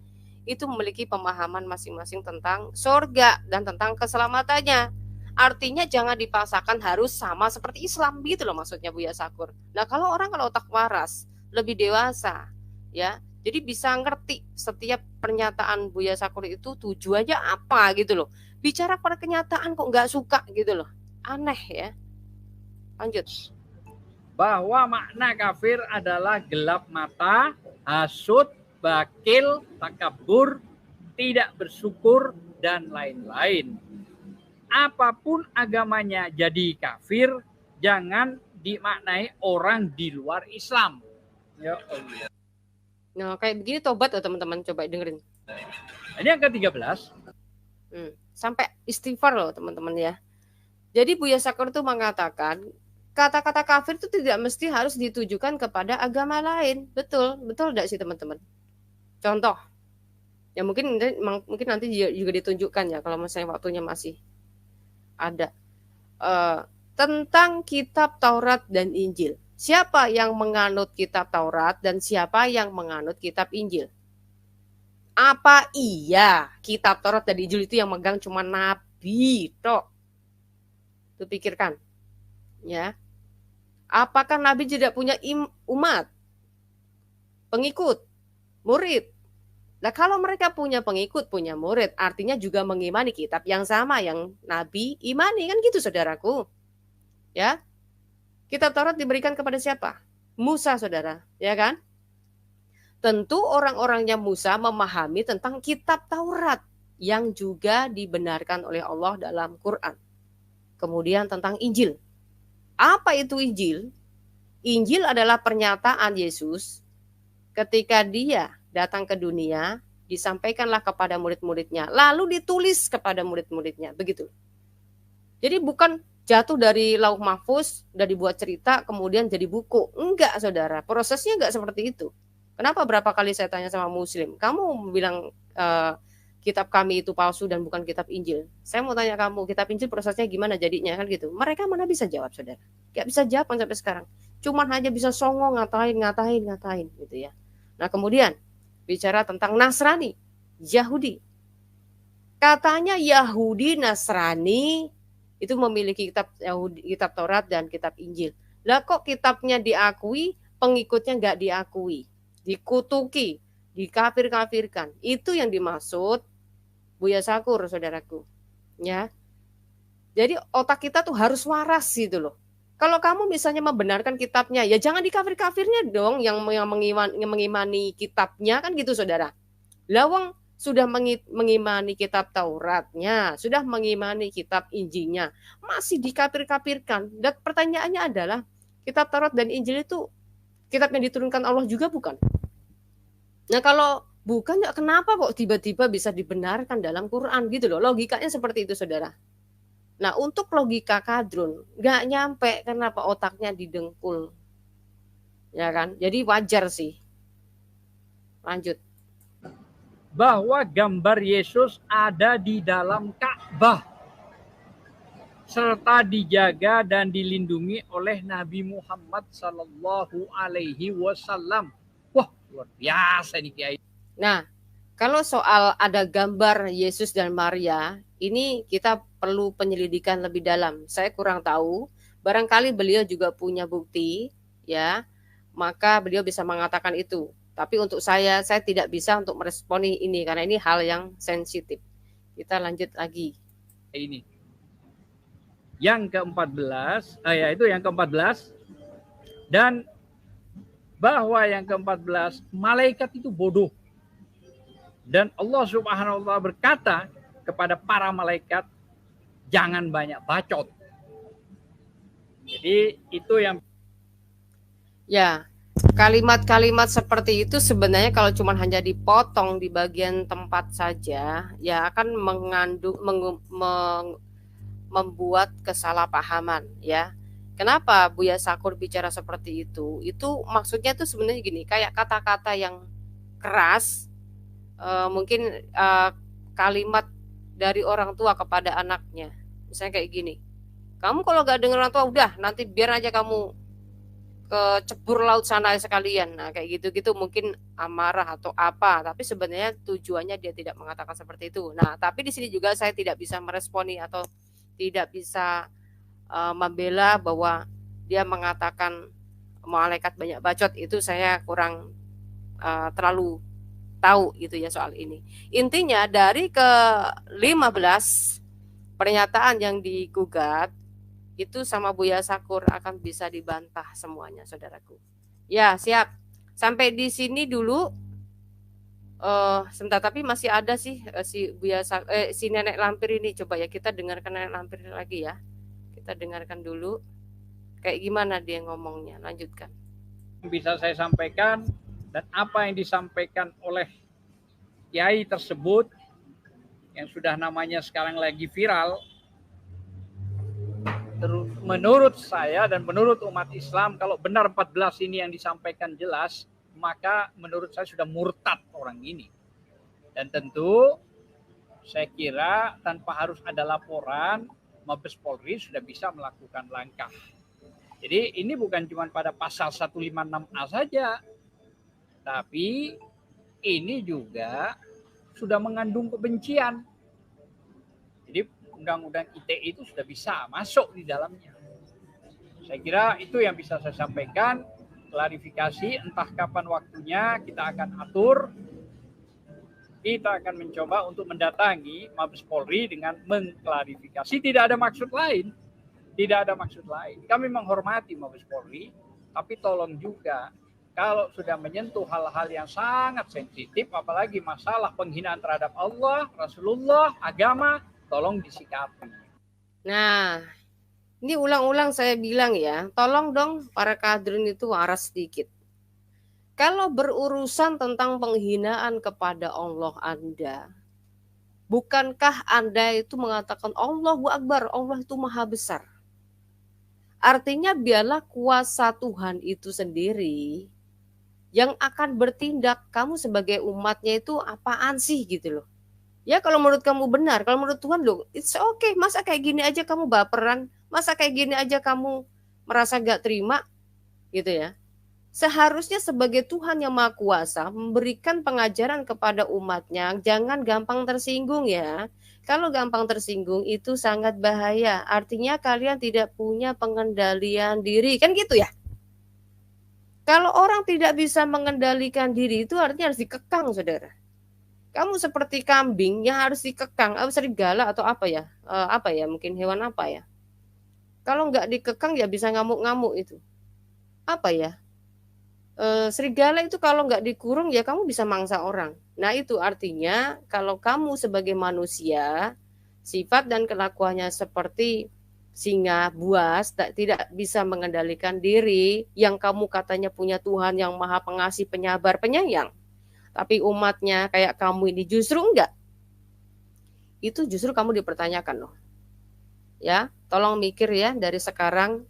itu memiliki pemahaman masing-masing tentang surga dan tentang keselamatannya. Artinya jangan dipaksakan harus sama seperti Islam gitu loh maksudnya Buya Sakur. Nah kalau otak waras, lebih dewasa, ya, jadi bisa ngerti setiap pernyataan Buya Sakur itu tujuannya apa gitu loh. Bicara pada kenyataan kok nggak suka gitu loh. Aneh ya. Lanjut. Bahwa makna kafir adalah gelap mata, hasud, bakil, takabur, tidak bersyukur, dan lain-lain. Apapun agamanya jadi kafir, jangan dimaknai orang di luar Islam. Ya Allah. Nah kayak begini tobat loh teman-teman, coba dengerin. Ini yang ke-13. Sampai istighfar loh teman-teman ya. Jadi Buya Sakur itu mengatakan kata-kata kafir itu tidak mesti harus ditujukan kepada agama lain. Betul enggak sih teman-teman? Contoh, ya mungkin nanti juga ditunjukkan ya kalau misalnya waktunya masih ada. Tentang kitab Taurat dan Injil. Siapa yang menganut kitab Taurat dan siapa yang menganut kitab Injil? Apa iya kitab Taurat dan Injil itu yang megang cuma nabi tok? Itu pikirkan. Ya. Apakah nabi tidak punya umat? Pengikut? Murid? Nah, kalau mereka punya pengikut, punya murid, artinya juga mengimani kitab yang sama yang nabi imani, kan gitu saudaraku. Ya. Kitab Taurat diberikan kepada siapa? Musa, saudara, ya kan? Tentu orang-orangnya Musa memahami tentang kitab Taurat yang juga dibenarkan oleh Allah dalam Quran. Kemudian tentang Injil. Apa itu Injil? Injil adalah pernyataan Yesus ketika dia datang ke dunia, disampaikanlah kepada murid-muridnya, lalu ditulis kepada murid-muridnya, begitu. Jadi bukan jatuh dari lauh mahfuz, udah dibuat cerita, kemudian jadi buku. Enggak, saudara. Prosesnya enggak seperti itu. Kenapa berapa kali saya tanya sama muslim, kamu bilang kitab kami itu palsu dan bukan kitab Injil. Saya mau tanya kamu, kitab Injil prosesnya gimana jadinya, kan gitu. Mereka mana bisa jawab, saudara. Enggak bisa jawab sampai sekarang. Cuman hanya bisa songong, ngatain gitu ya. Nah kemudian, bicara tentang Nasrani, Yahudi. Katanya Yahudi, Nasrani itu memiliki kitab Taurat dan kitab Injil. Lah kok kitabnya diakui, pengikutnya nggak diakui, dikutuki, dikafir-kafirkan. Itu yang dimaksud Buya Sakur, saudaraku. Ya. Jadi otak kita tuh harus waras gitu loh. Kalau kamu misalnya membenarkan kitabnya, ya jangan dikafir-kafirnya dong yang mengimani kitabnya, kan gitu saudara. Lawang sudah mengimani kitab Tauratnya, sudah mengimani kitab Injilnya, masih dikafir-kafirkan. Dan pertanyaannya adalah, kitab Taurat dan Injil itu kitab yang diturunkan Allah juga bukan? Nah kalau bukan, ya kenapa kok tiba-tiba bisa dibenarkan dalam Quran gitu loh? Logikanya seperti itu, saudara. Nah untuk logika kadrun, nggak nyampe, kenapa otaknya didengkul. Ya kan? Jadi wajar sih. Lanjut. Bahwa gambar Yesus ada di dalam Ka'bah serta dijaga dan dilindungi oleh Nabi Muhammad Sallallahu Alaihi Wasallam. Wah, luar biasa ini Kiai. Nah, kalau soal ada gambar Yesus dan Maria, ini kita perlu penyelidikan lebih dalam. Saya kurang tahu, barangkali beliau juga punya bukti, ya, maka beliau bisa mengatakan itu. Tapi untuk saya tidak bisa untuk meresponi ini karena ini hal yang sensitif. Kita lanjut lagi. Ini. Yang ke-14, yaitu yang ke-14, dan bahwa yang ke-14 malaikat itu bodoh. Dan Allah Subhanahu wa taala berkata kepada para malaikat, jangan banyak bacot. Jadi itu yang Ya, kalimat-kalimat seperti itu sebenarnya kalau cuma hanya dipotong di bagian tempat saja, ya akan membuat kesalahpahaman, ya. Kenapa Buya Sakur bicara seperti itu? Itu maksudnya tuh sebenarnya gini, kayak kata-kata yang keras, mungkin kalimat dari orang tua kepada anaknya. Misalnya kayak gini, kamu kalau gak denger orang tua, udah nanti biar aja kamu ke cebur laut sana sekalian. Nah kayak gitu-gitu mungkin amarah atau apa, tapi sebenarnya tujuannya dia tidak mengatakan seperti itu. Nah tapi di sini juga saya tidak bisa meresponi atau tidak bisa membela bahwa dia mengatakan malaikat banyak bacot, itu saya kurang terlalu tahu gitu ya soal ini. Intinya dari ke-15 pernyataan yang digugat itu sama Buya Sakur akan bisa dibantah semuanya, saudaraku. Ya, siap. Sampai di sini dulu. Sebentar, tapi masih ada sih si Buya si Nenek Lampir ini. Coba ya kita dengarkan Nenek Lampir lagi ya. Kita dengarkan dulu. Kayak gimana dia ngomongnya. Lanjutkan. bisa saya sampaikan, dan apa yang disampaikan oleh kiai tersebut yang sudah namanya sekarang lagi viral, menurut saya dan menurut umat Islam, kalau benar 14 ini yang disampaikan jelas, maka menurut saya sudah murtad orang ini. Dan tentu saya kira tanpa harus ada laporan, Mabes Polri sudah bisa melakukan langkah. Jadi ini bukan cuma pada pasal 156A saja, tapi ini juga sudah mengandung kebencian. Jadi undang-undang ITE itu sudah bisa masuk di dalamnya. Saya kira itu yang bisa saya sampaikan, klarifikasi, entah kapan waktunya kita akan atur. Kita akan mencoba untuk mendatangi Mabes Polri dengan mengklarifikasi. Tidak ada maksud lain. Tidak ada maksud lain. Kami menghormati Mabes Polri, tapi tolong juga kalau sudah menyentuh hal-hal yang sangat sensitif, apalagi masalah penghinaan terhadap Allah, Rasulullah, agama, tolong disikapi. Nah, ini ulang-ulang saya bilang ya, tolong dong para kadrin itu waras sedikit. Kalau berurusan tentang penghinaan kepada Allah Anda, bukankah Anda itu mengatakan Allahu Akbar, Allah itu maha besar? Artinya biarlah kuasa Tuhan itu sendiri yang akan bertindak. Kamu sebagai umatnya itu apaan sih gitu loh. Ya kalau menurut kamu benar, kalau menurut Tuhan loh, it's okay. Masa kayak gini aja kamu baperan, masa kayak gini aja kamu merasa gak terima gitu ya. Seharusnya sebagai Tuhan yang Maha Kuasa memberikan pengajaran kepada umatnya, jangan gampang tersinggung ya. Kalau gampang tersinggung itu sangat bahaya. Artinya kalian tidak punya pengendalian diri, kan gitu ya. Kalau orang tidak bisa mengendalikan diri itu artinya harus dikekang, saudara. Kamu seperti kambing yang harus dikekang, serigala atau apa ya? Apa ya? Mungkin hewan apa ya? Kalau nggak dikekang ya bisa ngamuk-ngamuk itu. Apa ya? Serigala itu kalau nggak dikurung ya kamu bisa mangsa orang. Nah itu artinya kalau kamu sebagai manusia sifat dan kelakuannya seperti singa, buas, tidak bisa mengendalikan diri, yang kamu katanya punya Tuhan yang maha pengasih, penyabar, penyayang, tapi umatnya kayak kamu ini justru enggak, itu justru kamu dipertanyakan loh. Ya, tolong mikir ya dari sekarang,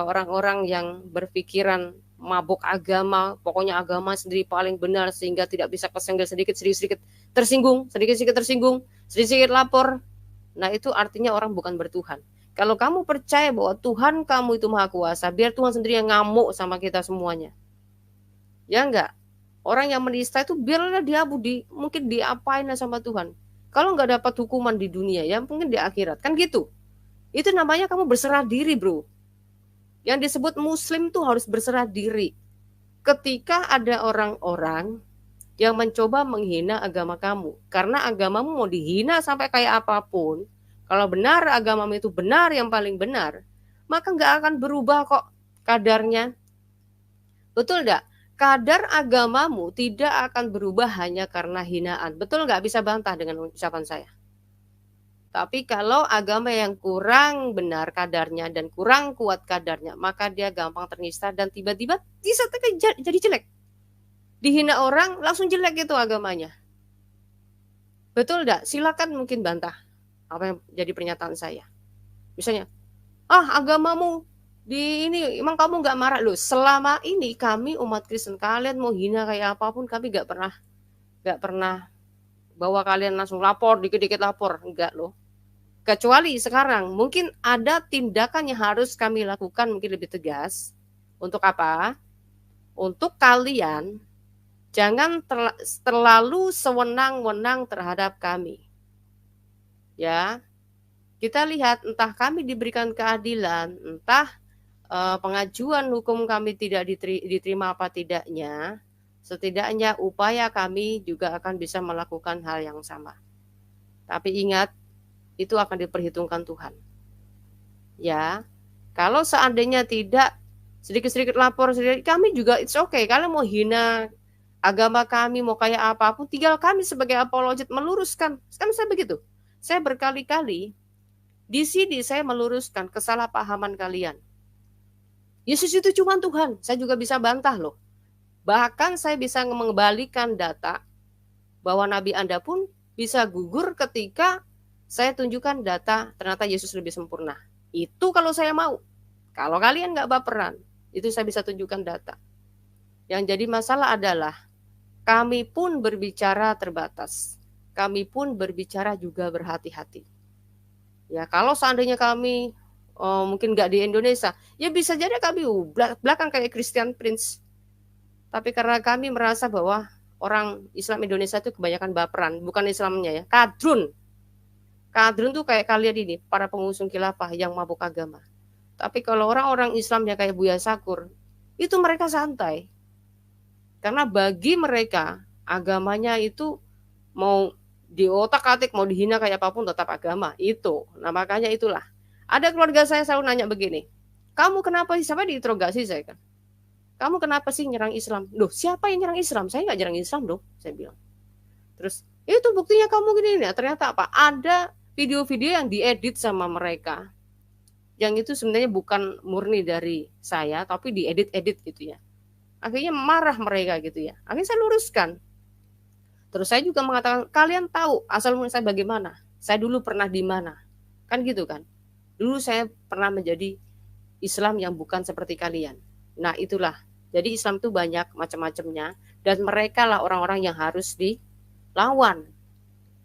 orang-orang yang berpikiran mabuk agama, pokoknya agama sendiri paling benar sehingga tidak bisa kesenggol sedikit-sedikit tersinggung, sedikit-sedikit tersinggung, sedikit-sedikit lapor. Nah itu artinya orang bukan bertuhan. Kalau kamu percaya bahwa Tuhan kamu itu maha kuasa, biar Tuhan sendiri yang ngamuk sama kita semuanya. Ya enggak? Orang yang menista itu biarlah dia mungkin diapain sama Tuhan. Kalau enggak dapat hukuman di dunia ya mungkin di akhirat, kan gitu. Itu namanya kamu berserah diri, bro. Yang disebut muslim tuh harus berserah diri. Ketika ada orang-orang yang mencoba menghina agama kamu. Karena agamamu mau dihina sampai kayak apapun, kalau benar agamamu itu benar yang paling benar, maka nggak akan berubah kok kadarnya. Betul nggak? Kadar agamamu tidak akan berubah hanya karena hinaan. Betul nggak? Bisa bantah dengan ucapan saya. Tapi kalau agama yang kurang benar kadarnya dan kurang kuat kadarnya, maka dia gampang ternista dan tiba-tiba bisa jadi jelek. Dihina orang langsung jelek gitu agamanya. Betul nggak? Silakan mungkin bantah apa yang jadi pernyataan saya. Misalnya, agamamu di ini emang kamu nggak marah loh. Selama ini kami umat Kristen, kalian mau hina kayak apapun kami nggak pernah bawa kalian langsung lapor, dikit-dikit lapor, enggak loh. Kecuali sekarang mungkin ada tindakan yang harus kami lakukan mungkin lebih tegas. Untuk apa? Untuk kalian jangan terlalu sewenang-wenang terhadap kami. Ya, kita lihat entah kami diberikan keadilan, entah pengajuan hukum kami tidak diterima apa tidaknya, setidaknya upaya kami juga akan bisa melakukan hal yang sama. Tapi ingat, itu akan diperhitungkan Tuhan. Ya, kalau seandainya tidak sedikit-sedikit lapor, kami juga it's okay. Kalian mau hina agama kami, mau kayak apapun, tinggal kami sebagai apologet meluruskan. Kan saya begitu. Saya berkali-kali di sini saya meluruskan kesalahpahaman kalian. Yesus itu cuma Tuhan. Saya juga bisa bantah loh. Bahkan saya bisa mengembalikan data bahwa Nabi Anda pun bisa gugur ketika saya tunjukkan data ternyata Yesus lebih sempurna. Itu kalau saya mau. Kalau kalian nggak baperan, itu saya bisa tunjukkan data. Yang jadi masalah adalah kami pun berbicara terbatas. Kami pun berbicara juga berhati-hati. Ya, kalau seandainya kami mungkin nggak di Indonesia, ya bisa jadi kami belakang kayak Christian Prince. Tapi karena kami merasa bahwa orang Islam Indonesia itu kebanyakan baperan, bukan Islamnya ya, kadrun. Kadrun tuh kayak kalian ini, para pengusung khilafah yang mabuk agama. Tapi kalau orang-orang Islam yang kayak Buya Sakur, itu mereka santai. Karena bagi mereka, agamanya itu mau diotak-atik, mau dihina kayak apapun tetap agama. Itu. Nah makanya itulah. Ada keluarga saya selalu nanya begini, kamu kenapa sih, sampai diinterogasi saya kan. Kamu kenapa sih nyerang Islam? Loh siapa yang nyerang Islam? Saya nggak nyerang Islam loh, saya bilang. Terus, itu buktinya kamu gini. Nah, ternyata apa? Ada video-video yang diedit sama mereka. Yang itu sebenarnya bukan murni dari saya, tapi diedit-edit gitu ya. Akhirnya marah mereka gitu ya. Akhirnya saya luruskan. Terus saya juga mengatakan, kalian tahu asal mula saya bagaimana? Saya dulu pernah di mana? Kan gitu kan? Dulu saya pernah menjadi Islam yang bukan seperti kalian. Nah itulah. Jadi Islam itu banyak macam-macamnya. Dan mereka lah orang-orang yang harus dilawan.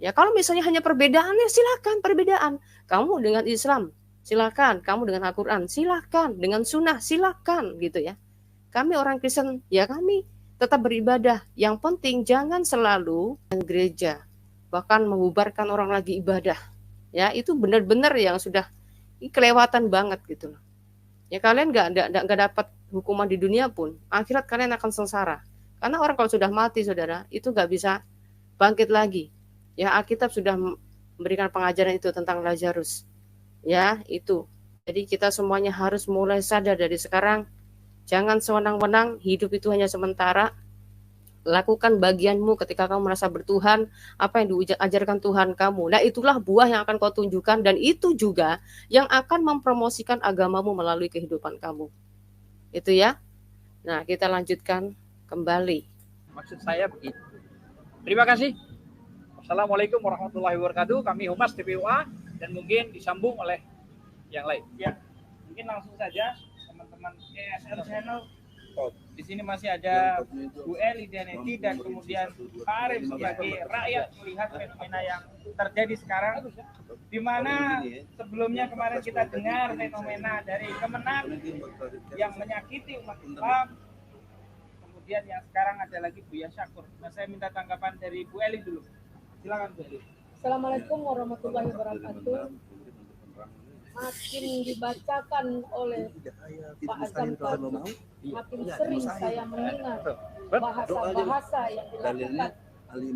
Ya kalau misalnya hanya perbedaannya silakan perbedaan. Kamu dengan Islam silakan. Kamu dengan Al-Quran silakan. Dengan Sunnah silakan gitu ya. Kami orang Kristen ya kami tetap beribadah. Yang penting jangan selalu gereja. Bahkan membubarkan orang lagi ibadah. Ya itu benar-benar yang sudah kelewatan banget gitu loh. Ya kalian nggak dapat hukuman di dunia pun, akhirat kalian akan sengsara. Karena orang kalau sudah mati saudara, itu nggak bisa bangkit lagi. Ya Alkitab sudah memberikan pengajaran itu tentang Lazarus. Ya itu. Jadi kita semuanya harus mulai sadar dari sekarang. Jangan sewenang-wenang, hidup itu hanya sementara. Lakukan bagianmu ketika kamu merasa bertuhan, apa yang diajarkan Tuhan kamu. Nah itulah buah yang akan kau tunjukkan dan itu juga yang akan mempromosikan agamamu melalui kehidupan kamu. Itu ya. Nah kita lanjutkan kembali. Maksud saya begitu. Terima kasih. Assalamualaikum warahmatullahi wabarakatuh. Kami Humas TPUA dan mungkin disambung oleh yang lain. Ya, mungkin langsung saja teman-teman ESR Channel. Di sini masih ada Bu Eli Dianeti dan kemudian Pak Arif sebagai rakyat melihat fenomena yang terjadi sekarang, di mana sebelumnya kemarin kita dengar fenomena dari Kemenak yang menyakiti umat Islam, kemudian yang sekarang ada lagi Buya Sakur. Nah, saya minta tanggapan dari Bu Eli dulu. Silakan Bu Eli. Assalamualaikum warahmatullahi wabarakatuh. makin dibacakan oleh Pak Azam tadi, makin sering saya mendengar bahasa-bahasa yang dilakukan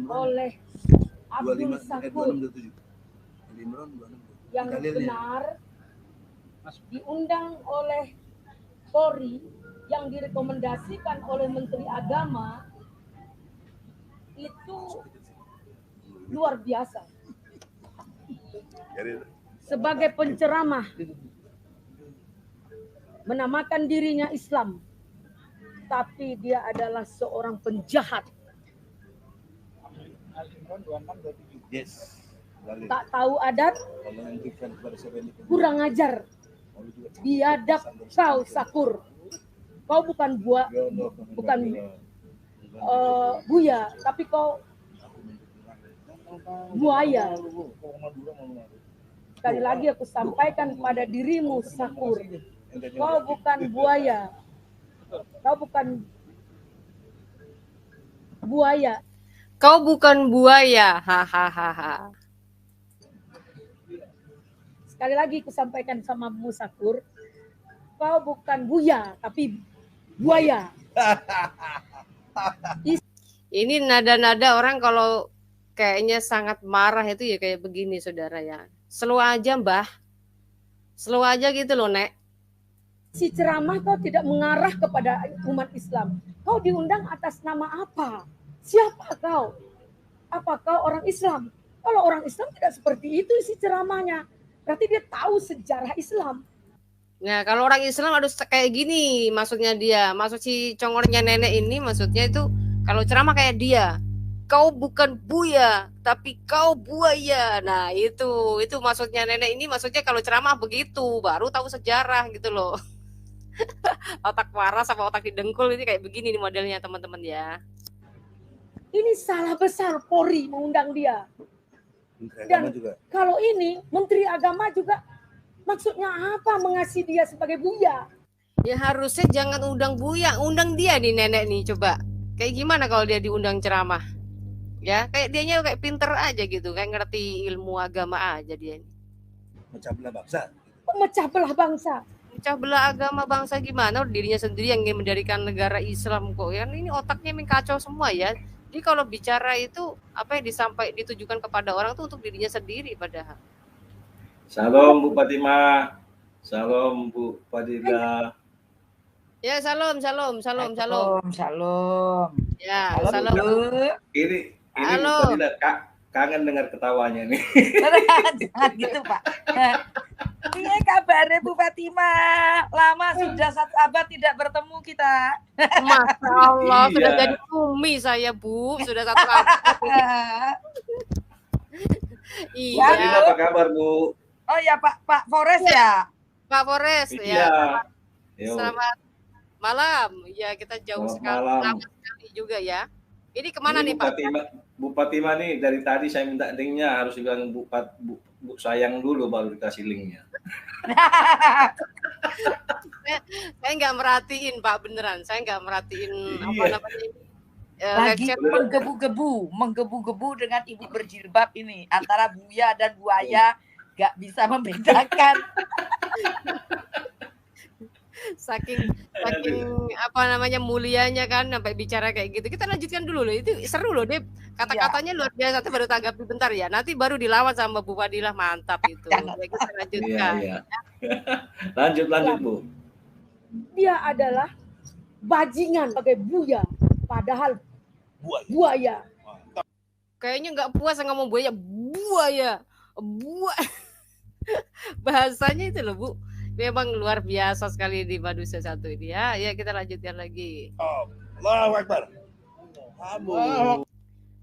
oleh Abdul Sakur yang benar diundang oleh Polri, yang direkomendasikan oleh Menteri Agama, itu luar biasa. Sebagai penceramah, menamakan dirinya Islam, tapi dia adalah seorang penjahat. Yes. Tak tahu adat, kurang ajar, biadab kau Sakur. Kau bukan buya, tapi kau buaya. Sekali lagi aku sampaikan pada dirimu Sakur, kau bukan buaya, kau bukan buaya. Kau bukan buaya, hahaha. Sekali lagi aku sampaikan sama Musakur, kau bukan buya, tapi buaya. Ini nada-nada orang kalau kayaknya sangat marah itu ya kayak begini, saudara ya. Slow aja, Mbah. Slow aja gitu loh, Nek. Si ceramah kau tidak mengarah kepada umat Islam. Kau diundang atas nama apa? Siapa kau? Apa kau orang Islam? Kalau orang Islam tidak seperti itu isi ceramahnya. Berarti dia tahu sejarah Islam. Nah, kalau orang Islam harus kayak gini maksudnya dia. Maksud si congornya nenek ini maksudnya itu kalau ceramah kayak dia. Kau bukan buya, tapi kau buaya. Nah, itu maksudnya nenek ini, maksudnya kalau ceramah begitu, baru tahu sejarah gitu loh. Otak waras sama otak didengkul ini kayak begini nih modelnya, teman-teman ya. Ini salah besar Polri mengundang dia. Dan kalau ini Menteri Agama juga maksudnya apa mengasihi dia sebagai buya? Ya harusnya jangan undang buya, undang dia nih nenek nih, coba. Kayak gimana kalau dia diundang ceramah? Ya, kayak dianya kayak pinter aja gitu, kayak ngerti ilmu agama aja dia. Mecah belah bangsa. Memecah belah bangsa. Pecah belah agama bangsa gimana? Dirinya sendiri yang ingin mendirikan negara Islam kok. Ya, ini otaknya memang kacau semua ya. Jadi kalau bicara itu apa yang ditujukan kepada orang tuh untuk dirinya sendiri padahal. Salam Bu Fatimah. Salam Bu Fadila. Ya, salam. Ya, Halo, salam. Bu. Ini Halo. Bu Fadila, kangen dengar ketawanya nih. Jangan gitu, Pak. Iya kabarnya Bu Fatimah. Lama sudah 1 abad tidak bertemu kita. Masya Allah, Iya. sudah jadi umi saya, Bu. Sudah 1 abad. Iya. Fadila apa kabar Bu? Oh ya Pak Forest ya. Pak Polres Iya. ya. Yo. Selamat malam. Ya, kita jauh Selamat sekali. malam. Lama sekali juga ya. Ini kemana Ini nih, Pak? Bu Fatimah nih dari tadi saya minta linknya harus bilang Bu sayang dulu baru dikasih linknya. Saya nggak merhatiin, Pak, beneran. Saya nggak merhatiin apa Iya. namanya. Lagi lecet. menggebu-gebu dengan ibu berjilbab ini antara buya dan buaya, gak bisa membedakan. saking apa namanya mulianya kan sampai bicara kayak gitu. Kita lanjutkan dulu loh. Itu seru loh, Dep. Kata-katanya luar biasa. Nanti baru tanggapi bentar ya. Nanti baru dilawan sama Bu Fadilah, mantap itu. Ya, kita lanjutkan. Iya. Lanjut Bu. Dia adalah bajingan sebagai buya, padahal buaya. Kayaknya nggak puas ngomong buaya. Bahasanya itu loh, Bu. Memang luar biasa sekali di manusia satu ini ya. Ya, kita lanjutkan lagi. Allahu Akbar.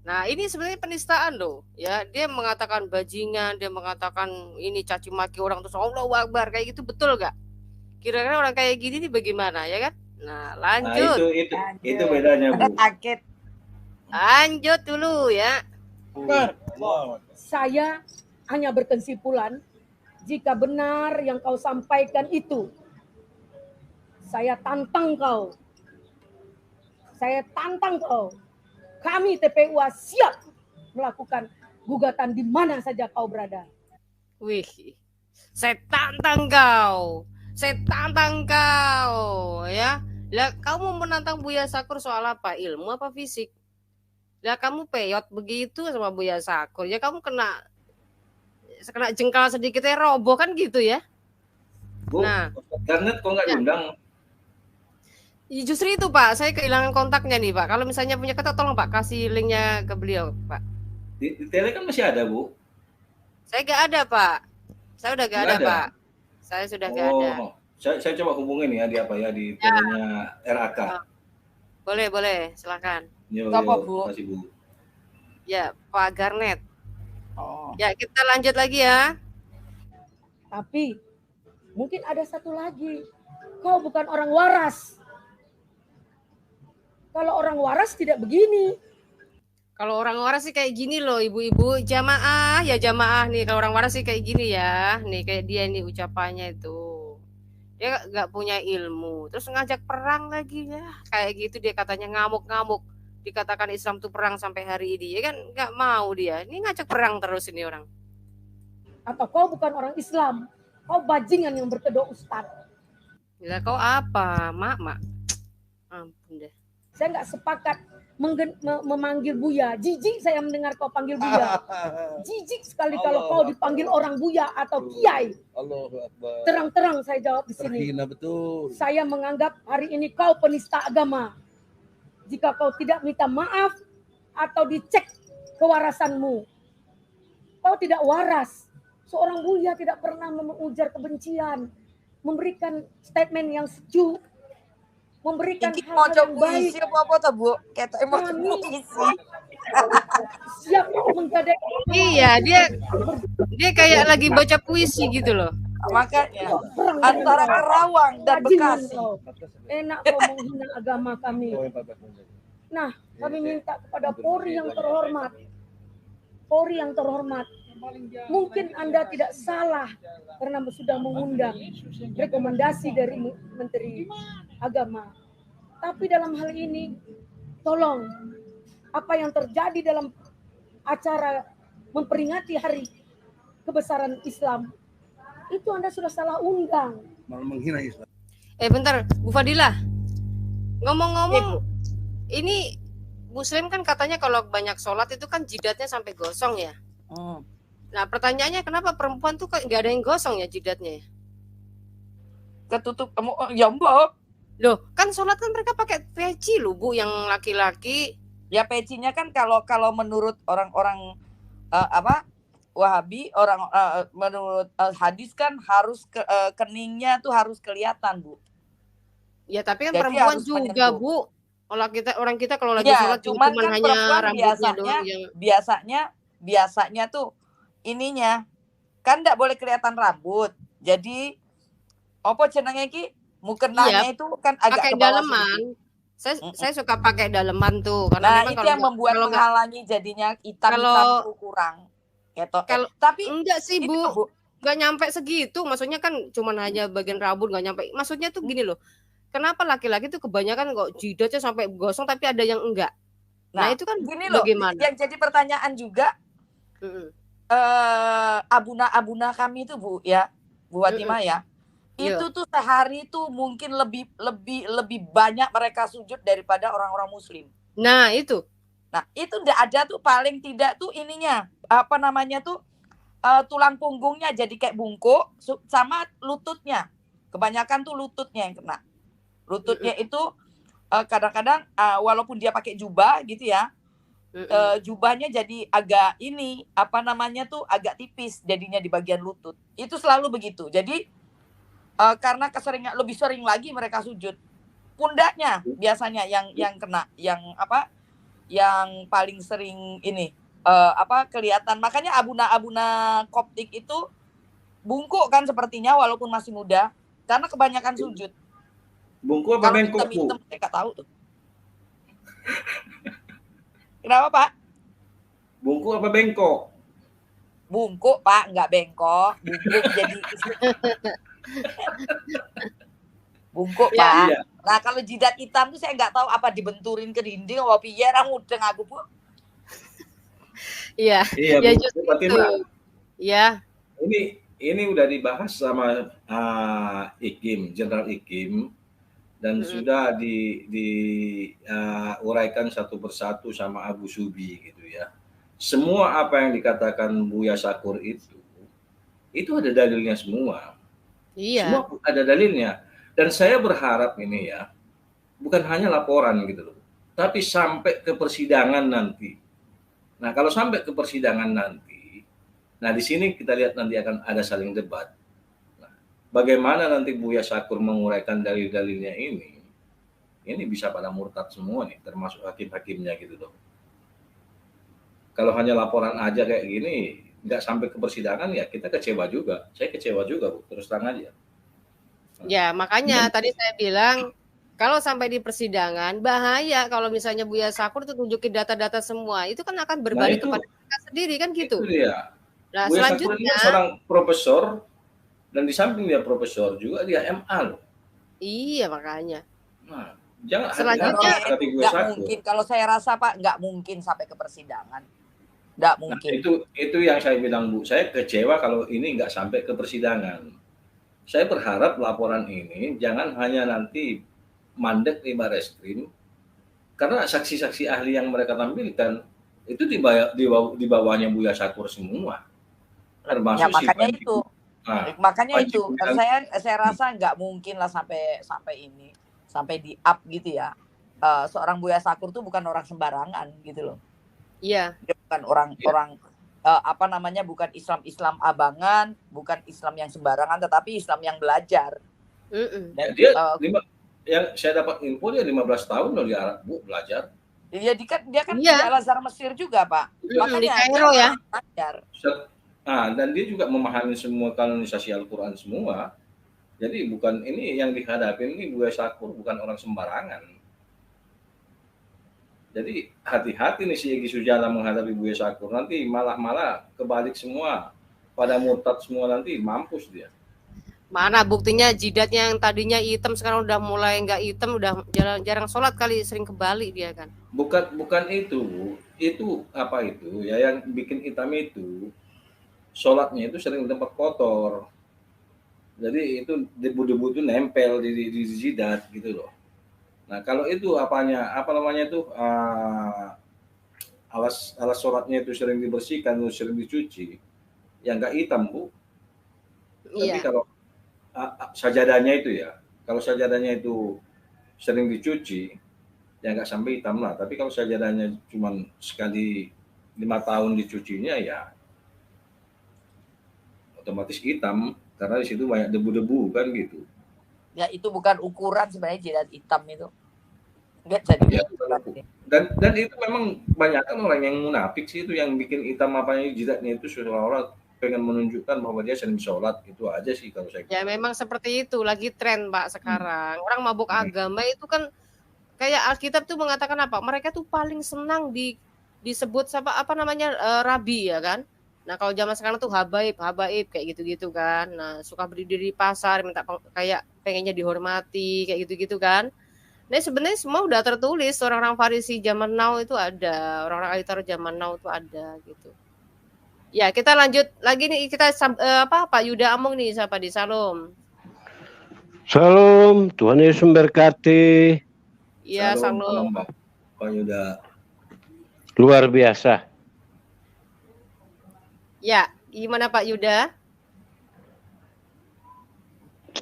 Nah, ini sebenarnya penistaan loh. Ya, dia mengatakan bajingan, dia mengatakan ini caci maki orang terus Allahu Akbar kayak gitu, betul nggak? Kira-kira orang kayak gini nih bagaimana ya kan? Nah, lanjut. Nah, itu bedanya Bu. Sakit. Lanjut dulu ya. Saya hanya berkesimpulan, jika benar yang kau sampaikan itu, saya tantang kau. Kami TPUA siap melakukan gugatan di mana saja kau berada. Wih, Saya tantang kau. Saya tantang kau, ya. Lah kamu menantang Buya Sakur soal apa? Ilmu apa fisik? Lah kamu peyot begitu sama Buya Sakur. Ya kamu kena jengkal sedikitnya roboh kan gitu ya. Bu, Nah, Garnet kok nggak ya. diundang? Ya, justru itu Pak, saya kehilangan kontaknya nih Pak. Kalau misalnya punya kontak, tolong Pak kasih linknya ke beliau Pak. Di tele kan masih ada, Bu. Saya nggak ada Pak. Saya udah nggak ada, Pak. Saya sudah nggak ada. Oh, saya coba hubungin ya di apa ya di telenya RAK. Boleh, silakan. Yo, Apa, yo, Bu? makasih, Bu. Ya, Pak Garnet. Oh. Ya, kita lanjut lagi ya. Tapi mungkin ada satu lagi. Kau bukan orang waras. Kalau orang waras tidak begini. Kalau orang waras sih kayak gini loh, ibu-ibu jamaah ya jamaah nih. Kalau orang waras sih kayak gini ya, nih kayak dia nih ucapannya itu. Dia nggak punya ilmu, terus ngajak perang lagi ya, kayak gitu dia katanya ngamuk-ngamuk. Dikatakan Islam tuh perang sampai hari ini, ya kan nggak mau dia. Ini ngajak perang terus ini orang. Atau kau bukan orang Islam. Kau bajingan yang berkedok ustadz. Ya kau apa, mak? Ampun deh. Saya nggak sepakat memanggil Buya. Jijik saya mendengar kau panggil Buya. Jijik sekali kalau kau dipanggil orang Buya atau Kiai. Terang-terang saya jawab di sini. Betul. Saya menganggap hari ini kau penista agama. Jika kau tidak minta maaf atau dicek kewarasanmu, kau tidak waras. Seorang Buya tidak pernah mengujar kebencian, memberikan statement yang sejuk, memberikan Iki hal-hal yang baik. puisi apa tuh, Bu? Kayak emang Kami puisi. siap menggadai. Iya, dia kayak lagi baca puisi gitu loh. Makanya antara Kerawang dan Bekasi. Enak kau menghina agama kami. Nah, kami minta kepada Polri yang terhormat. Polri yang terhormat. Mungkin Anda tidak salah karena sudah mengundang rekomendasi dari Menteri Agama. Tapi dalam hal ini, tolong apa yang terjadi dalam acara memperingati hari kebesaran Islam, itu Anda sudah salah undang. Malah menghina Islam. Bentar, Bu Fadilah. Ngomong-ngomong, ini Muslim kan katanya kalau banyak sholat itu kan jidatnya sampai gosong ya. Nah pertanyaannya kenapa perempuan tuh nggak ada yang gosong ya jidatnya? Ketutup ya Mbak. Loh kan sholat kan mereka pakai peci loh Bu, yang laki-laki. Ya pecinya kan kalau menurut orang-orang Wahabi, menurut hadis kan harus keningnya tuh harus kelihatan, Bu. Ya tapi kan Jadi perempuan harus juga menyentuh. Bu. Orang kita kalau lagi Ya, sholat cuman kan hanya perempuan rambutnya doang yang biasanya tuh ininya kan enggak boleh kelihatan rambut. Jadi apa jenenge iki mukenanya itu kan agak pakai ke bawah daleman. sedikit. Saya suka pakai daleman tuh karena Nah, memang itu kalau yang membuat kalau nggak- menghalangi jadinya hitam itu kurang. Gitu. Tapi enggak sih itu, Bu, Bu. nggak nyampe segitu. Maksudnya kan cuman hanya bagian rambut nggak nyampe. Maksudnya tuh gini loh. Kenapa laki-laki tuh kebanyakan kok jidatnya sampai gosong tapi ada yang enggak? Nah itu kan gini loh, bagaimana? yang jadi pertanyaan juga abuna kami itu Bu ya, Bu Fatimah ya. Itu tuh sehari tuh mungkin lebih banyak mereka sujud daripada orang-orang muslim. Nah, itu enggak ada tuh paling tidak tuh ininya, apa namanya tuh tulang punggungnya jadi kayak bungkuk sama lututnya. Kebanyakan tuh lututnya yang kena. Lututnya itu kadang-kadang walaupun dia pakai jubah gitu ya, jubahnya jadi agak ini apa namanya tuh agak tipis jadinya di bagian lutut. Itu selalu begitu. Jadi karena keseringan lebih sering lagi mereka sujud. Pundaknya biasanya yang kena, yang yang paling sering ini kelihatan. Makanya abuna Koptik itu bungkuk kan sepertinya walaupun masih muda karena kebanyakan sujud. Bungkuk apa bengkok, Bu? Hitam-hitam saya nggak tahu tuh. Kenapa, Pak? Bungkuk apa bengkok? Bungkuk, Pak, nggak bengkok. Bungkuk jadi bungkuk, Pak. Iya. Nah, kalau jidat hitam tuh saya nggak tahu apa dibenturin ke dinding apa piye ra mudeng aku, Bu. Iya. Iya, Ya Bu. justru Berarti itu. Iya. Ini ini udah dibahas sama IKIM, Jenderal IKIM, dan sudah diuraikan satu persatu sama Abu Subi gitu ya. Semua apa yang dikatakan Buya Sakur itu ada dalilnya semua. Iya. Semua ada dalilnya. Dan saya berharap ini ya, bukan hanya laporan gitu loh, tapi sampai ke persidangan nanti. Nah, kalau sampai ke persidangan nanti, nah di sini kita lihat nanti akan ada saling debat. Nah, bagaimana nanti Buya Sakur menguraikan dalil-dalilnya ini bisa pada murtad semua nih, termasuk hakim-hakimnya gitu loh. Kalau hanya laporan aja kayak gini, nggak sampai ke persidangan ya kita kecewa juga. Saya kecewa juga, Bu, terus terang aja. Ya, makanya tadi saya bilang kalau sampai di persidangan bahaya kalau misalnya Buya Sakur itu tunjukin data-data semua, itu kan akan berbalik kepada kita sendiri kan gitu. Itu dia. Nah, Buya selanjutnya Sakur ini seorang profesor, dan di samping dia profesor juga dia MA loh. Iya, makanya. Nah, jangan selanjutnya nggak mungkin, kalau saya rasa Pak, nggak mungkin sampai ke persidangan. Nggak mungkin. Nah, itu yang saya bilang, Bu. Saya kecewa kalau ini nggak sampai ke persidangan. Saya berharap laporan ini jangan hanya nanti mandek di Barreskrim, karena saksi-saksi ahli yang mereka tampilkan itu di bawahnya Buya Sakur semua. Termasuk ya, makanya itu. Nah, makanya itu. Saya rasa nggak mungkin lah sampai ini, sampai di up gitu ya. Seorang Buya Sakur tuh bukan orang sembarangan gitu loh. Iya. Dia bukan orang bukan Islam abangan, bukan Islam yang sembarangan, tetapi Islam yang belajar. Dan dia yang saya dapat info dia 15 tahun loh di Arab, Bu, belajar. Dia kan di Al-Azhar Mesir juga, Pak. Makanya di Kairo ya. Belajar. Nah, dan dia juga memahami semua kanonisasi Al-Quran semua. Jadi bukan ini yang dihadapi ini Buya Sakur bukan orang sembarangan. Jadi hati-hati nih si Egy Sujana menghadapi Buya Sakur. Nanti malah kebalik semua. Pada murtad semua, nanti mampus dia. Mana buktinya jidatnya yang tadinya hitam sekarang udah mulai nggak hitam, udah jarang sholat kali, sering kebalik dia kan. Bukan itu, Bu. Itu apa itu? Ya yang bikin hitam itu sholatnya itu sering di tempat kotor. Jadi itu debu-debu itu nempel di jidat gitu loh. Nah, kalau itu apa namanya itu alas sholatnya itu sering dibersihkan, sering dicuci, ya nggak hitam, Bu. Tapi kalau sajadahnya itu ya, kalau sajadahnya itu sering dicuci, ya nggak sampai hitam lah. Tapi kalau sajadahnya cuma sekali 5 tahun dicucinya, ya otomatis hitam karena di situ banyak debu-debu kan gitu. Ya itu bukan ukuran sebenarnya jidat hitam itu. Enggak jadi. Dan itu memang banyak kan orang yang munafik sih, itu yang bikin hitam apanya jidatnya itu seolah-olah pengen menunjukkan bahwa dia sering sholat, itu aja sih kalau saya. Ya memang seperti itu, lagi tren Pak sekarang. Orang mabuk agama itu kan kayak Alkitab tuh mengatakan apa? Mereka tuh paling senang disebut apa namanya rabi ya kan. Nah kalau zaman sekarang tuh habaib kayak gitu-gitu kan. Nah suka berdiri di pasar minta kayak pengennya dihormati kayak gitu-gitu kan. Nah sebenarnya semua udah tertulis, orang-orang Farisi zaman now itu ada, orang-orang ahli Taurat zaman now itu ada gitu. Ya kita lanjut lagi nih, kita Pak Yuda Amung nih, siapa di Salam. Salam, Tuhan Yesus memberkati. Iya, salam. Pak Yuda. Luar biasa. Ya, gimana Pak Yuda?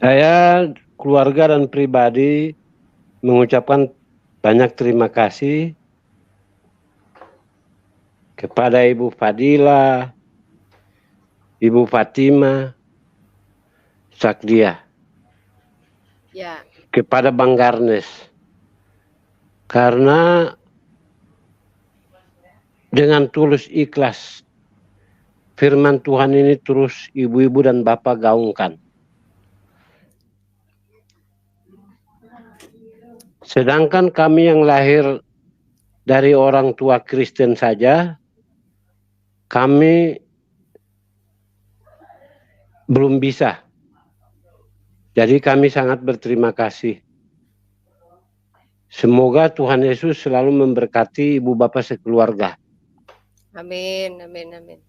Saya, keluarga dan pribadi mengucapkan banyak terima kasih kepada Ibu Fadila, Ibu Fatima, Sakdia, ya, kepada Bang Garnes, karena dengan tulus ikhlas firman Tuhan ini terus ibu-ibu dan bapak gaungkan. Sedangkan kami yang lahir dari orang tua Kristen saja, kami belum bisa. Jadi kami sangat berterima kasih. Semoga Tuhan Yesus selalu memberkati ibu bapak sekeluarga. Amin, amin, amin.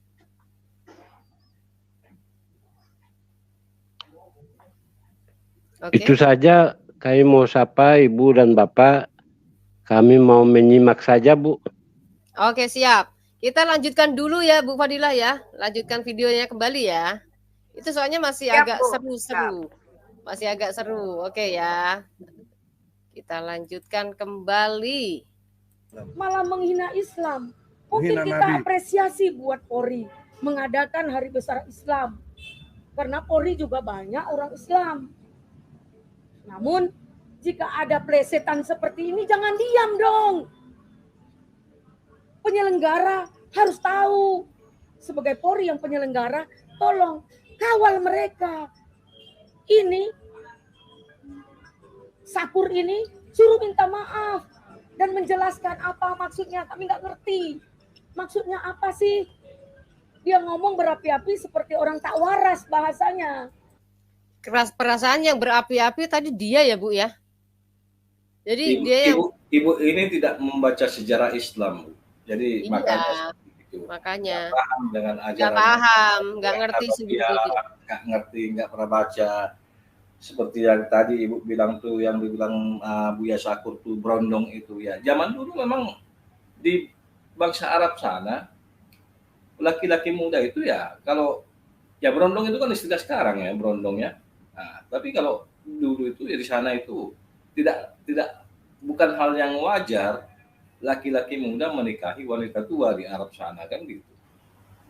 Oke. Itu saja kami mau sapa Ibu dan Bapak. Kami mau menyimak saja, Bu. Oke, siap. Kita lanjutkan dulu ya Bu Fadilah ya. Lanjutkan videonya kembali ya. Itu soalnya masih Siap, agak Bu. seru-seru. Masih agak seru. Oke ya. Kita lanjutkan kembali. Malah menghina Islam. Mungkin Menghina kita Nabi. apresiasi buat Polri mengadakan Hari Besar Islam. Karena Polri juga banyak orang Islam. Namun jika ada plesetan seperti ini jangan diam dong. Penyelenggara harus tahu. Sebagai Polri yang penyelenggara, tolong kawal mereka. Ini Sakur ini suruh minta maaf dan menjelaskan apa maksudnya. Kami nggak ngerti. Maksudnya apa sih? Dia ngomong berapi-api seperti orang tak waras bahasanya. Keras perasaan yang berapi-api tadi dia ya Bu ya. Jadi Ibu, dia yang ibu ini tidak membaca sejarah Islam, Bu. Jadi Iya, makanya seperti itu. makanya Nggak paham dengan nggak ajaran paham, nggak ngerti atau sendiri. dia nggak ngerti, nggak pernah baca. Seperti yang tadi Ibu bilang tuh, yang dibilang Buya Sakur tuh berondong itu ya. Zaman dulu memang di bangsa Arab sana, laki-laki muda itu ya, kalau ya berondong itu kan istilah sekarang ya, berondong ya. Nah, tapi kalau dulu itu ya di sana itu tidak bukan hal yang wajar laki-laki muda menikahi wanita tua di Arab sana kan gitu.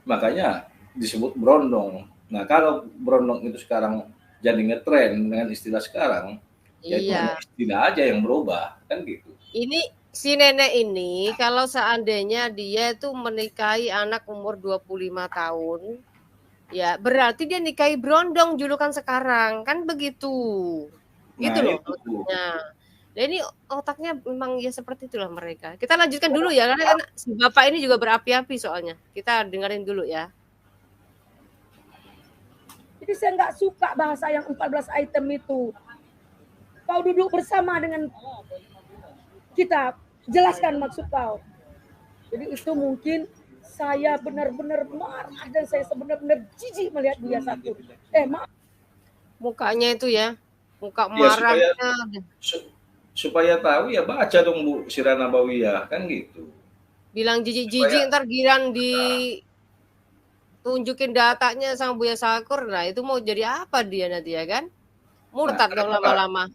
Makanya disebut berondong. Nah, kalau berondong itu sekarang jadi ngetren dengan istilah sekarang, ya itu hanya Iya. istilah aja yang berubah kan gitu. Ini si nenek ini kalau seandainya dia itu menikahi anak umur 25 tahun, ya berarti dia nikahi berondong julukan sekarang, kan begitu. Gitu Nah, loh itu. maksudnya. Nah, ini otaknya memang ya seperti itulah mereka. Kita lanjutkan dulu ya, karena kan si bapak ini juga berapi-api soalnya. Kita dengerin dulu ya. Jadi saya nggak suka bahasa yang 14 item itu. Kau duduk bersama dengan kita, jelaskan maksud kau. Jadi itu mungkin saya benar-benar marah dan saya benar-benar jijik melihat Buya Sakur. Maaf. Mukanya itu ya, muka Ya, marahnya. supaya tahu ya baca dong Bu Sirah Nabawiyah kan gitu. Bilang jijik-jijik ntar giran tunjukin datanya sama Buya Sakur, nah itu mau jadi apa dia nanti ya kan? Murtad dong lama-lama.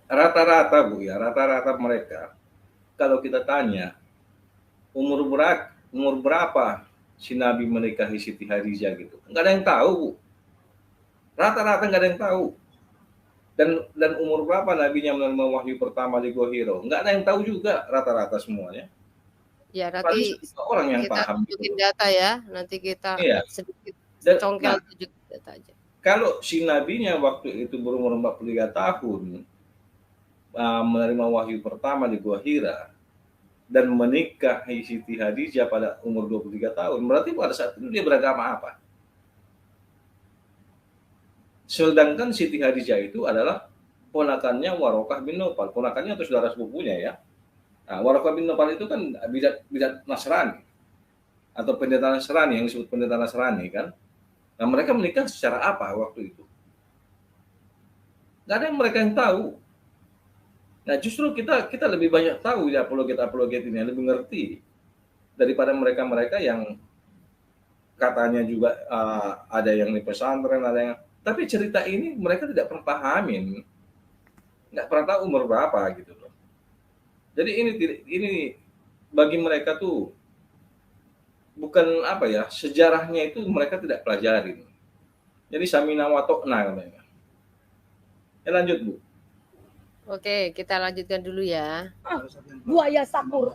Rata-rata Bu ya, rata-rata mereka kalau kita tanya umur berapa si Nabi menikahi Siti Khadijah gitu, nggak ada yang tahu Bu. Rata-rata nggak ada yang tahu. Dan umur berapa nabinya menerima wahyu pertama di Gua Hiro, nggak ada yang tahu juga, rata-rata semuanya. Ya nanti orang yang kita paham tunjukin data ya, nanti kita sedikit congkel tunjukin data aja. Kalau si nabinya waktu itu berumur 43 tahun menerima wahyu pertama di Gua Hira dan menikahi Siti Khadijah pada umur 23 tahun, berarti pada saat itu dia beragama apa? Sedangkan Siti Khadijah itu adalah ponakannya Warokah bin Nopal, ponakannya atau saudara sepupunya ya. Nah, Warokah bin Nopal itu kan bidat Nasrani atau pendeta Nasrani, yang disebut pendeta Nasrani kan. Nah, mereka menikah secara apa waktu itu? Nggak ada yang mereka yang tahu. Nah, justru kita lebih banyak tahu ya apologet ini, lebih ngerti daripada mereka yang katanya juga ada yang di pesantren, ada yang, tapi cerita ini mereka tidak pernah pahamin, nggak pernah tahu umur berapa gitu loh. Jadi ini bagi mereka tuh bukan apa ya, sejarahnya itu mereka tidak pelajarin. Jadi samina wa ta'na namanya. Ya lanjut Bu. Oke, kita lanjutkan dulu ya. Buya Sakur.